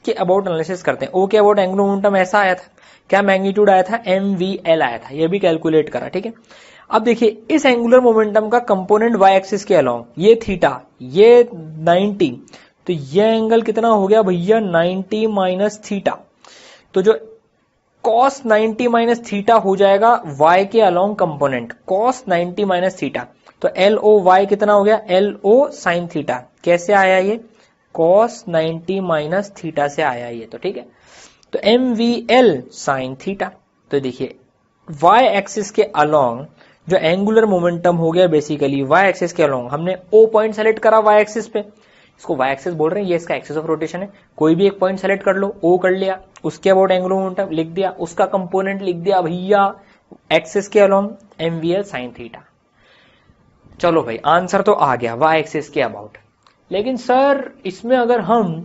के अबाउट एनालिसिस करते हैं। ओ के अबाउट एंगुलर मोमेंटम ऐसा आया था, क्या मैग्नीट्यूड आया था, mvl आया था, ये भी कैलकुलेट करा, ठीक है। अब देखिए इस एंगुलर मोमेंटम का कंपोनेंट y एक्सिस के अलोंग, ये थीटा, ये 90, तो ये एंगल कितना हो गया भैया 90 माइनस थीटा। तो जो cos 90 माइनस थीटा हो जाएगा y के along component, cos 90 minus theta. तो LOY कितना हो गया, LO साइन थीटा। कैसे आया ये, cos 90 माइनस थीटा से आया ये, तो ठीक है। तो MVL साइन थीटा। तो देखिए y एक्सिस के अलोंग जो एंगुलर मोमेंटम हो गया बेसिकली y एक्सिस के अलोंग, हमने O पॉइंट सेलेक्ट करा y एक्सिस पे, इसको y एक्सिस बोल रहे हैं, ये इसका एक्सिस ऑफ रोटेशन है। कोई भी एक पॉइंट सेलेक्ट कर लो, O कर लिया, उसके अबाउट एंगुलर मोमेंटम लिख दिया, उसका कंपोनेंट लिख दिया भैया एक्सिस के अलोंग MVL साइन थीटा। चलो भाई आंसर तो आ गया y एक्सिस के अबाउट। लेकिन सर इसमें अगर हम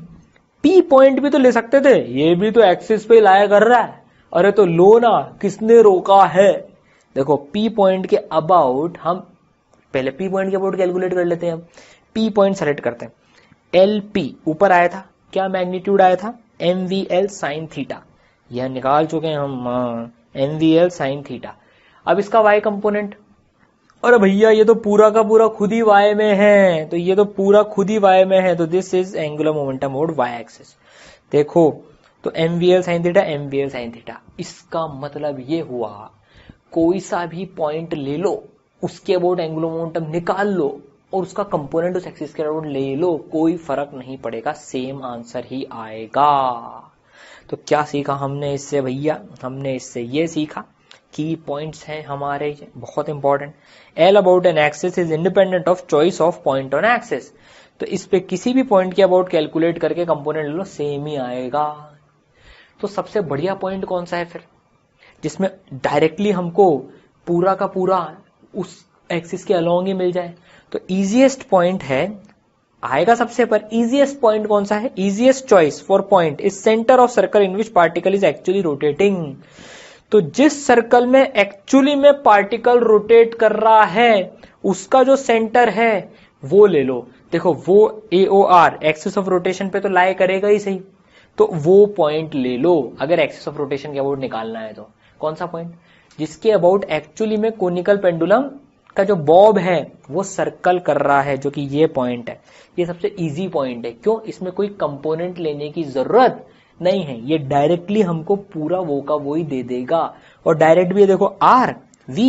P पॉइंट भी तो ले सकते थे, ये भी तो एक्सिस पे लाया कर रहा है। अरे तो लो ना, किसने रोका है। देखो P पॉइंट के अबाउट हम पहले P पॉइंट के अबाउट कैलकुलेट कर लेते हैं। हम P पॉइंट सेलेक्ट करते हैं, LP ऊपर आया था, क्या मैग्नीट्यूड आया था, MVL साइन थीटा, यह निकाल चुके हैं हम, MVL साइन थीटा। अब इसका y कंपोनेंट, अरे भैया ये तो पूरा का पूरा खुद ही y में है, तो ये तो पूरा खुद ही y में है, तो this is angular momentum about y axis. देखो तो MVL sine theta, MVL sine theta, इसका मतलब ये हुआ कोई सा भी पॉइंट ले लो, उसके अबाउट एंगुलर मोमेंटम निकाल लो और उसका कंपोनेंट उस एक्सिस के अबाउट ले लो, कोई फर्क नहीं पड़ेगा, सेम आंसर ही आएगा। तो क्या सीखा हमने इससे भैया, हमने इससे ये सीखा की पॉइंट्स हैं हमारे बहुत important. L about an axis is independent of choice of point on axis. तो इस पे किसी भी पॉइंट के अबाउट कैलकुलेट करके कंपोनेंट ले लो, सेम ही आएगा। तो सबसे बढ़िया पॉइंट कौन सा है फिर, जिसमें डायरेक्टली हमको पूरा का पूरा उस एक्सिस के अलोंग ही मिल जाए। तो इजीएस्ट पॉइंट है आएगा सबसे पर इजीएस्ट पॉइंट कौन सा है, easiest choice for point is centre of circle in which particle is actually rotating. तो जिस सर्कल में एक्चुअली में पार्टिकल रोटेट कर रहा है उसका जो सेंटर है वो ले लो। देखो वो AOR एक्सिस ऑफ रोटेशन पे तो लाई करेगा ही सही, तो वो पॉइंट ले लो अगर एक्सिस ऑफ रोटेशन के अबाउट निकालना है। तो कौन सा पॉइंट, जिसके अबाउट एक्चुअली में कोनिकल पेंडुलम का जो बॉब है वो सर्कल कर रहा है, जो कि ये पॉइंट है। ये सबसे इजी पॉइंट है, क्यों, इसमें कोई कंपोनेंट लेने की जरूरत नहीं है, ये डायरेक्टली हमको पूरा वो का वो ही दे देगा। और डायरेक्ट भी है, देखो R V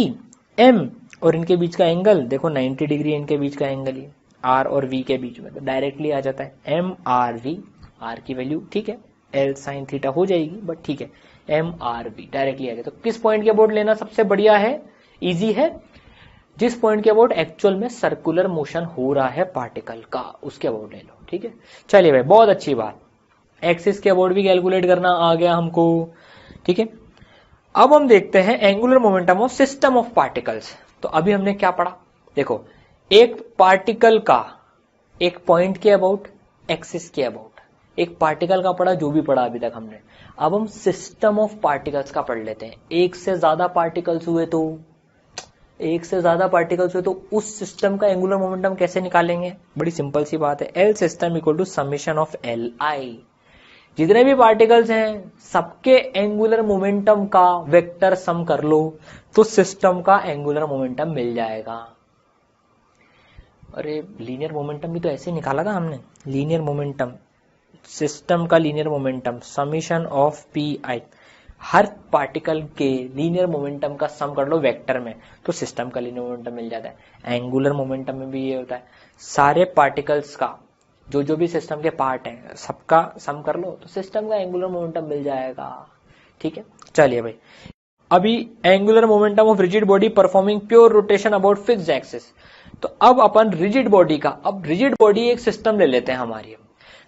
M और इनके बीच का एंगल देखो 90 डिग्री इनके बीच का एंगल, ये R और V के बीच में, तो डायरेक्टली आ जाता है MRV। R की वैल्यू ठीक है L sin थीटा हो जाएगी, बट ठीक है MRV डायरेक्टली आ गया। तो किस पॉइंट के अबाउट लेना सबसे बढ़िया है, इजी है, जिस पॉइंट के अबाउट एक्चुअल में सर्कुलर मोशन हो रहा है पार्टिकल का, उसके अबाउट ले लो। ठीक है, चलिए भाई बहुत अच्छी बात, एक्सिस के अबाउट भी कैलकुलेट करना आ गया हमको। ठीक है, अब हम देखते हैं angular momentum of system of particles. तो अभी हमने क्या पढ़ा, देखो एक पार्टिकल का एक पॉइंट के अबाउट, एक्सिस के अबाउट, एक पार्टिकल का पढ़ा, जो भी पढ़ा अभी तक हमने। अब हम सिस्टम ऑफ पार्टिकल्स का पढ़ लेते हैं। एक से ज्यादा पार्टिकल्स हुए तो, एक से ज्यादा पार्टिकल्स हुए तो उस सिस्टम का एंगुलर मोमेंटम कैसे निकालेंगे, बड़ी सिंपल सी बात है, L system equal to summation of L I. जितने भी पार्टिकल्स हैं सबके एंगुलर मोमेंटम का वेक्टर सम कर लो तो सिस्टम का एंगुलर मोमेंटम मिल जाएगा। अरे लीनियर मोमेंटम भी तो ऐसे निकाला था हमने, लीनियर मोमेंटम, सिस्टम का linear momentum summation of P I, her particle के लीनियर मोमेंटम का सम कर लो वेक्टर में तो सिस्टम का लीनियर मोमेंटम मिल जाता है। एंगुलर मोमेंटम में भी ये होता है, सारे पार्टिकल्स का जो भी सिस्टम के पार्ट हैं सबका सम कर लो तो सिस्टम का एंगुलर मोमेंटम मिल जाएगा। ठीक है, चलिए भाई, अभी angular momentum of rigid body performing pure rotation about fixed axis. तो अब अपन रिजिड बॉडी का, अब रिजिड बॉडी एक सिस्टम ले लेते हैं हमारी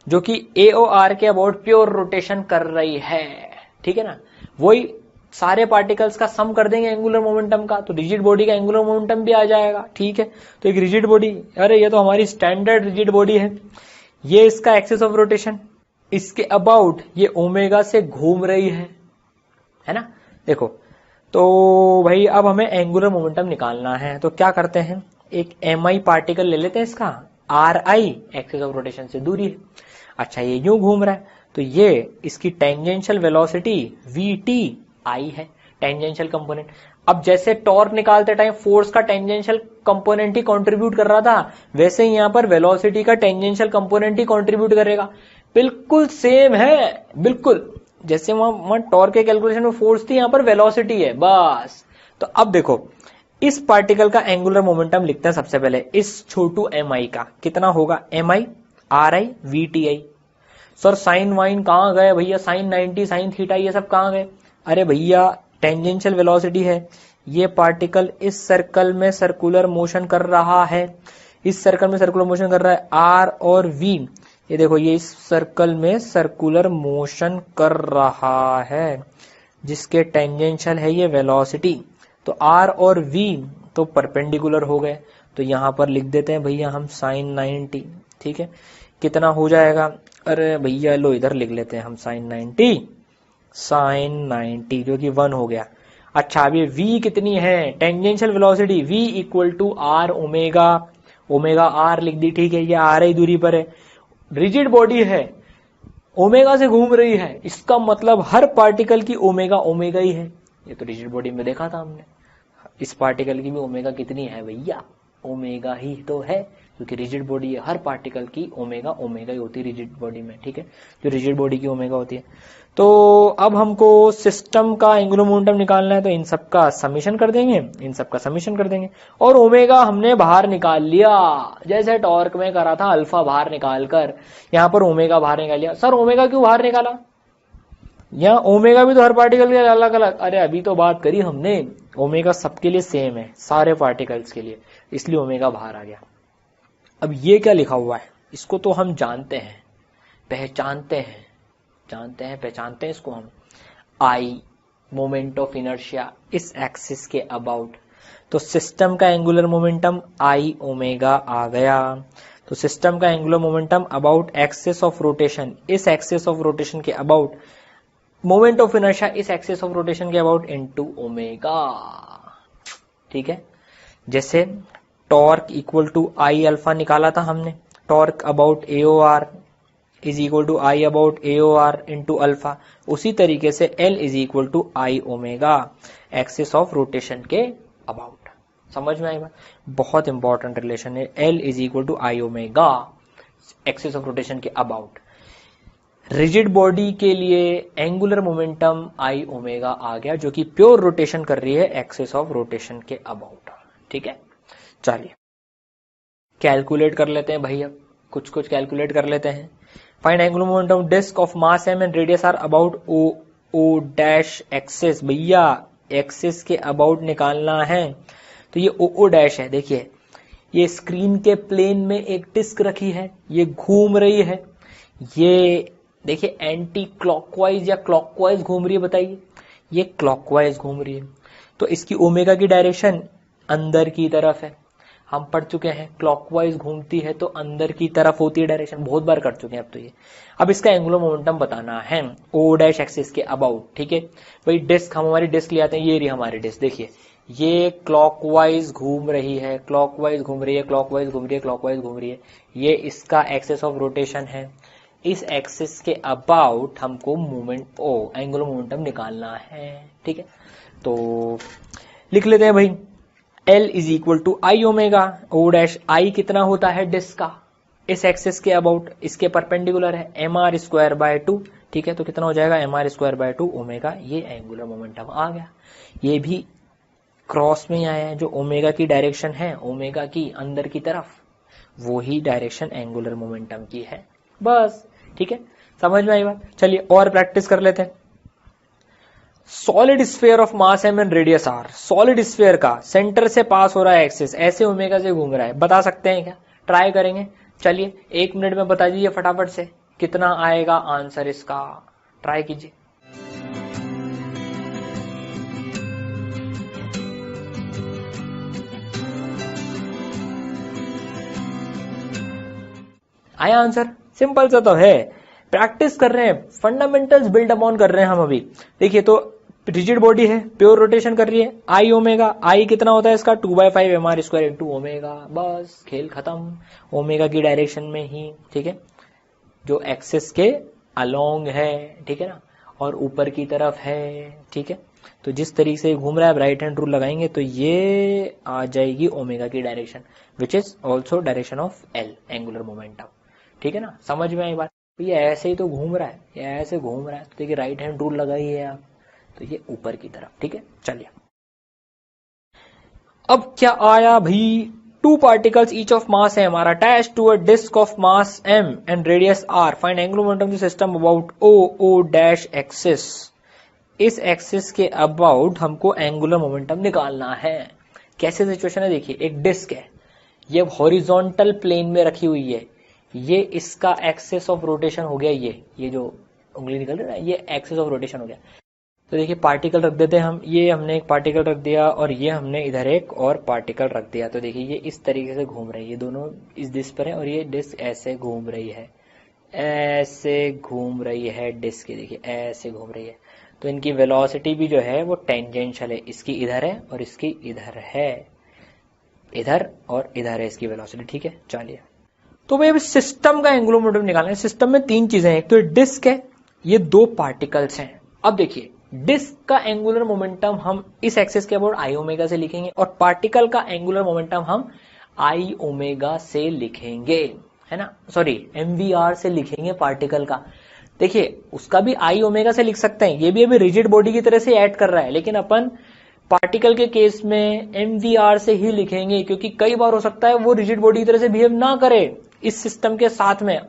जो कि AOR के अबाउट प्योर रोटेशन कर रही है। ठीक है ना, वही सारे पार्टिकल्स का सम कर देंगे एंगुलर मोमेंटम का, तो रिजिड बॉडी का एंगुलर मोमेंटम भी आ जाएगा। ठीक है, तो एक रिजिड बॉडी, अरे ये तो हमारी स्टैंडर्ड रिजिड बॉडी है, ये इसका एक्सिस ऑफ रोटेशन, इसके अबाउट ये ओमेगा से घूम रही है ना। देखो तो भाई अब हमें एंगुलर मोमेंटम निकालना है, तो क्या करते हैं, एक MI पार्टिकल ले लेते हैं, इसका RI एक्सिस ऑफ रोटेशन से दूरी है। अच्छा ये यूं घूम रहा है तो ये इसकी टेंजेंशियल वेलोसिटी VTI है, टेंजेंशियल कंपोनेंट। अब जैसे टॉर्क निकालते टाइम फोर्स का टेंजेंशियल कंपोनेंट ही कंट्रीब्यूट कर रहा था, वैसे ही यहां पर वेलोसिटी का टेंजेंशियल कंपोनेंट ही कंट्रीब्यूट करेगा। बिल्कुल सेम है, बिल्कुल जैसे वहां टॉर्क के कैलकुलेशन में फोर्स थी, यहां पर वेलोसिटी है बस। तो अब देखो इस पार्टिकल का एंगुलर मोमेंटम लिखते हैं सबसे पहले, इस छोटू MI का कितना होगा, MI RI VTI। Sir sine वाइन कहां गए भैया, साइन 90 साइन थीटा ये सब कहां गए, अरे भैया टेंजेंशियल वेलोसिटी है, ये पार्टिकल इस सर्कल में सर्कुलर मोशन कर रहा है, इस सर्कल में सर्कुलर मोशन कर रहा है, R और V, ये देखो ये इस सर्कल में सर्कुलर मोशन कर रहा है जिसके टेंजेंशियल है ये वेलोसिटी। तो R और V तो परपेंडिकुलर हो गए, तो यहां पर लिख देते हैं भैया हम साइन 90। ठीक है, कितना हो जाएगा, अरे भैया लो इधर लिख लेते हैं हम साइन 90 जो कि 1 हो गया। अच्छा अभी V कितनी है, tangential velocity V equal to R omega, omega R लिख दी। ठीक है, ये RI दूरी पर है, रिजिड बॉडी है, ओमेगा से घूम रही है, इसका मतलब हर पार्टिकल की ओमेगा ओमेगा ही है। ये तो रिजिड बॉडी में देखा था हमने, इस पार्टिकल की भी ओमेगा कितनी है भैया, ओमेगा ही तो है, क्योंकि रिजिड बॉडी है, हर पार्टिकल की ओमेगा ओमेगा ही होती है रिजिड बॉडी में। ठीक है, जो रिजिड बॉडी की ओमेगा होती है। तो अब हमको सिस्टम का एंगुलर मोमेंटम निकालना है, तो इन सब का समेशन कर देंगे, इन सब का समेशन कर देंगे, और ओमेगा हमने बाहर निकाल लिया, जैसे टॉर्क में करा था, अल्फा बाहर निकाल कर यहाँ पर ओमेगा बाहर निकाल लिया। सर ओमेगा क्यों बाहर निकाला, यहाँ ओमेगा भी तो हर पार्टिकल के अलग अलग, अरे अभी तो बात करी हमने, ओमेगा सबके लिए सेम है सारे पार्टिकल्स के लिए, इसलिए ओमेगा बाहर आ गया। अब ये क्या लिखा हुआ है, इसको तो हम जानते हैं, पहचानते हैं इसको हम, आई मोमेंट ऑफ इनर्शिया इस एक्सिस के अबाउट, तो सिस्टम का एंगुलर मोमेंटम आई ओमेगा आ गया। तो सिस्टम का angular momentum about axis of rotation, इस एक्सिस ऑफ रोटेशन के अबाउट, मोमेंट ऑफ इनर्शिया इस एक्सिस ऑफ रोटेशन के अबाउट इनटू ओमेगा। ठीक है, जैसे torque equal to I alpha निकाला था हमने, torque about AO R is equal to I about AO R into alpha, उसी तरीके से L is equal to I omega axis of rotation के अबाउट। समझ में आएगा, बहुत इंपॉर्टेंट रिलेशन है, L is equal to I omega axis of rotation के अबाउट। रिजिड बॉडी के लिए एंगुलर मोमेंटम आई ओमेगा आ गया, जो कि प्योर रोटेशन कर रही है एक्सिस ऑफ रोटेशन के अबाउट। ठीक है, चलिए कैलकुलेट कर लेते हैं भाई, अब कुछ कुछ कैलकुलेट कर लेते हैं। Find angular momentum disc of mass M and radius R about O dash axis. भैया एक्सिस के अबाउट निकालना है, तो ये ओ डैश है। देखिए ये स्क्रीन के प्लेन में एक डिस्क रखी है, ये घूम रही है, ये देखिए एंटी क्लॉकवाइज या क्लॉकवाइज घूम रही है, बताइए, ये क्लॉकवाइज घूम रही है, तो इसकी ओमेगा की डायरेक्शन अंदर की तरफ है। हम पढ़ चुके हैं क्लॉकवाइज घूमती है तो अंदर की तरफ होती है डायरेक्शन, बहुत बार कर चुके हैं अब तो ये। अब इसका एंगुलर मोमेंटम बताना है ओ डैश एक्सिस के अबाउट। ठीक है भाई, डिस्क, हम हमारी डिस्क ले आते हैं, ये रही हमारी डिस्क, देखिए ये क्लॉकवाइज घूम रही है, क्लॉकवाइज घूम रही है, क्लॉकवाइज घूम रही है, क्लॉकवाइज घूम रही है, ये इसका एक्सिस ऑफ रोटेशन है। इस एक्सिस के अबाउट हमको मोमेंट एंगुलर मोमेंटम निकालना है। ठीक है, तो लिख लेते हैं भाई, L is equal to I omega, O dash I कितना होता है डिस्क का, इस एक्सिस के अबाउट, इसके परपेंडिकुलर है, एम आर स्क्वायर बाय 2। ठीक है, तो कितना हो जाएगा, M R square by 2 omega, ये एंगुलर मोमेंटम आ गया। ये भी क्रॉस में आया है, जो ओमेगा की डायरेक्शन है, ओमेगा की अंदर की तरफ, वो ही डायरेक्शन एंगुलर मोमेंटम की है, बस। ठीक है, समझ में आई बात। चलिए और प्रैक्टिस कर लेते हैं। Solid sphere of mass M and radius R, solid sphere का सेंटर से पास हो रहा है एक्सिस, ऐसे ओमेगा से घूम रहा है, बता सकते हैं क्या, ट्राई करेंगे। चलिए 1 मिनट में बता दीजिए फटाफट से कितना आएगा आंसर इसका, ट्राई कीजिए। आया आंसर, सिंपल सा तो है, प्रैक्टिस कर रहे हैं, फंडामेंटल्स बिल्ड अपॉन कर रहे हैं हम अभी। देखिए तो रिजिड बॉडी है, प्योर रोटेशन कर रही है, आई ओमेगा, आई कितना होता है इसका 2/5 M R square into omega, बस खेल खत्म, ओमेगा की डायरेक्शन में ही। ठीक है, जो एक्सिस के अलोंग है, ठीक है ना, और ऊपर की तरफ है। ठीक है, तो जिस तरीके से घूम रहा है, राइट हैंड रूल लगाएंगे तो ये आ जाएगी ओमेगा की direction, which is also direction of L, angular momentum. ठीक है ना, समझ में आई बात। तो ये ऐसे ही तो घूम रहा है, ये ऐसे घूम रहा है, तो देखिए राइट हैंड रूल लगाइए आप, तो ये ऊपर की तरफ। ठीक है, चलिए अब क्या आया भाई, 2 particles each of mass m are attached to a disk of mass m and radius r. Find angular momentum of the system about o dash axis. इस एक्सिस के अबाउट हमको एंगुलर मोमेंटम निकालना है। कैसे सिचुएशन है, देखिए एक डिस्क है, ये हॉरिजॉन्टल प्लेन में रखी हुई है, ये इसका एक्सिस ऑफ रोटेशन हो गया, ये जो उंगली निकल रही है ना, ये एक्सिस ऑफ रोटेशन हो गया। तो देखिए पार्टिकल रख देते हैं हम, ये हमने एक पार्टिकल रख दिया और ये हमने इधर एक और पार्टिकल रख दिया। तो देखिए ये इस तरीके से घूम रही है, ये दोनों इस डिस्क पर है और ये डिस्क ऐसे घूम रही है, ऐसे घूम रही है डिस्क, देखिए ऐसे घूम रही है। तो इनकी वेलोसिटी भी जो है वो टेंजेंशियल है, इसकी इधर है और इसकी इधर है, इधर और इधर है इसकी वेलोसिटी। ठीक है, चलिए तो भाई अब सिस्टम का एंगुलर मोमेंटम निकालना है। सिस्टम में 3 चीजें हैं, एक तो डिस्क है, ये 2 पार्टिकल्स हैं। अब देखिए डिस्क का एंगुलर मोमेंटम हम इस एक्सिस के अबाउट आई ओमेगा से लिखेंगे और पार्टिकल का एंगुलर मोमेंटम हम आई ओमेगा से लिखेंगे, है ना, सॉरी एमवीआर से लिखेंगे पार्टिकल का। देखिए उसका भी आई ओमेगा से लिख सकते हैं, ये भी अभी रिजिड बॉडी की तरह से ऐड कर रहा है, लेकिन अपन पार्टिकल के केस में एमवीआर से ही लिखेंगे, क्योंकि कई बार हो सकता है वो रिजिड बॉडी की तरह से बिहेव ना करे इस सिस्टम के साथ में।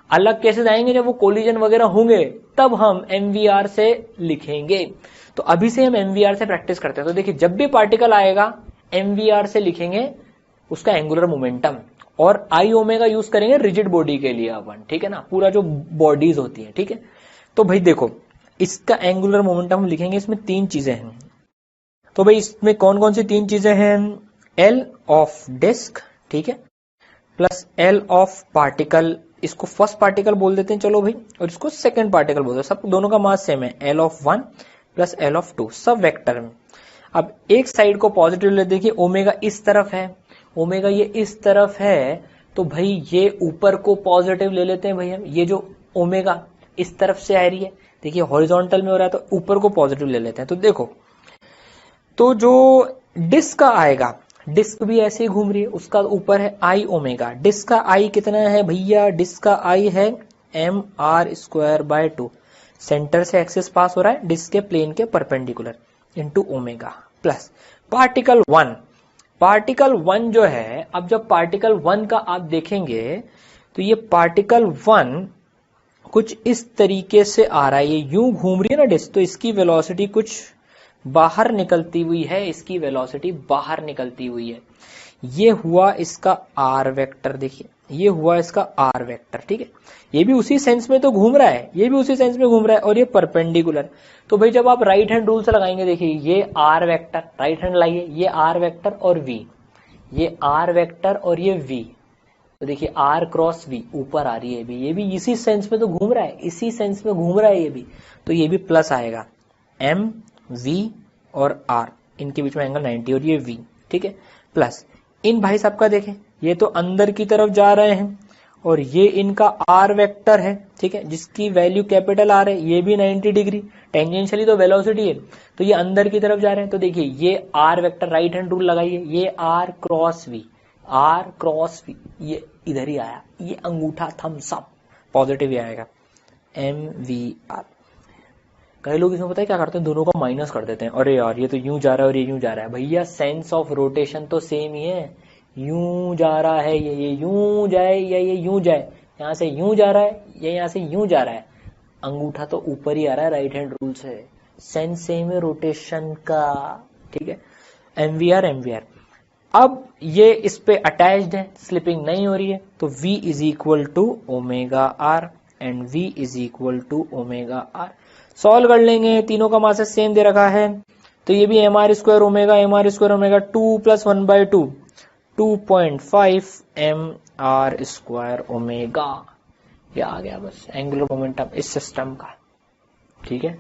अलग केसेस आएंगे जब वो कोलिजन वगैरह होंगे, तब हम एमवीआर से लिखेंगे। तो अभी से हम एमवीआर से प्रैक्टिस करते हैं। तो देखिए जब भी पार्टिकल आएगा एमवीआर से लिखेंगे उसका एंगुलर मोमेंटम, और आई ओमेगा यूज करेंगे रिजिड बॉडी के लिए अपन, ठीक है ना, पूरा जो बॉडीज होती है। ठीक है, तो भाई देखो इसका एंगुलर मोमेंटम हम लिखेंगे, इसमें 3 चीजें हैं। तो भाई इसमें कौन कौन सी 3 चीजें हैं, एल ऑफ डिस्क, ठीक है, प्लस एल ऑफ पार्टिकल, इसको फर्स्ट पार्टिकल बोल देते हैं चलो भाई, और इसको सेकंड पार्टिकल बोल देते हैं, सब दोनों का मास सेम है, L of 1 plus L of 2 सब वेक्टर में। अब एक साइड को पॉजिटिव ले, देखिए ओमेगा इस तरफ है, ओमेगा ये इस तरफ है, तो भाई ये ऊपर को पॉजिटिव ले लेते हैं भाई हम, ये जो ओमेगा इस तरफ से आ रही है, देखिए हॉरिजॉन्टल में हो रहा है तो ऊपर को पॉजिटिव ले लेते हैं। तो देखो, तो जो डिस्क का आएगा, डिस्क भी ऐसे ही घूम रही है, उसका ऊपर है आई ओमेगा, डिस्क का आई कितना है भैया, डिस्क का आई है M R square by 2, centre से एक्सिस पास हो रहा है डिस्क के प्लेन के perpendicular, into omega plus particle 1, particle 1 जो है, अब जब पार्टिकल 1 का आप देखेंगे तो ये पार्टिकल 1 कुछ इस तरीके से आ रहा है, ये यूं घूम रही है ना डिस्क, तो इसकी वेलोसिटी कुछ बाहर निकलती हुई है, इसकी वेलोसिटी बाहर निकलती हुई है, ये हुआ इसका आर वेक्टर, देखिए ये हुआ इसका आर वेक्टर, ठीक है, ये भी उसी सेंस में तो घूम रहा है, ये भी उसी सेंस में घूम रहा है, और ये परपेंडिकुलर। तो भाई जब आप राइट हैंड रूल से लगाएंगे, देखिए ये आर वेक्टर, राइट हैंड लाइए, ये आर वेक्टर और वी, ये आर वेक्टर और ये वी, तो देखिए आर क्रॉस वी ऊपर आ रही है भी, ये भी इसी सेंस में तो घूम रहा है, इसी सेंस में घूम रहा है ये भी, तो ये भी प्लस आएगा, एम वी और आर, इनके बीच में एंगल 90 और ये वी, ठीक है, प्लस इन भाई साहब का देखें, ये तो अंदर की तरफ जा रहे हैं और ये इनका आर वेक्टर है, ठीक है, जिसकी वैल्यू कैपिटल आर है, ये भी 90 डिग्री, टेंजेंशियली तो वेलोसिटी है, तो ये अंदर की तरफ जा रहे हैं, तो देखिए ये R vector, right hand rule लगाइए, ये R cross V, R cross V, ये इधर ही आया, ये अंगूठा थम्स अप पॉजिटिव ही आएगा, एम वी आर। कई लोग इसमें पता है क्या करते हैं, दोनों को माइनस कर देते हैं, अरे यार ये तो यूं जा रहा है और ये यूं जा रहा है, भैया सेंस ऑफ रोटेशन तो सेम ही है, यूं जा रहा है ये यूं जाए या ये यूं जाए, यहाँ से यूं जा रहा है या यहाँ से यूं जा रहा है, अंगूठा तो ऊपर ही आ रहा है राइट हैंड रूल से, सेंस सेम है रोटेशन का, ठीक है, एमवीआर एमवीआर। अब ये इस पे अटैच्ड है, स्लिपिंग नहीं हो रही है, तो v is equal to omega R and v is equal to omega R. Solve कर लेंगे, तीनों का मास सेम दे रखा है, तो ये भी M R square omega 2 plus 1/2 2.5 M R square omega, ये आ गया बस एंगुलर मोमेंटम इस सिस्टम का, ठीक है।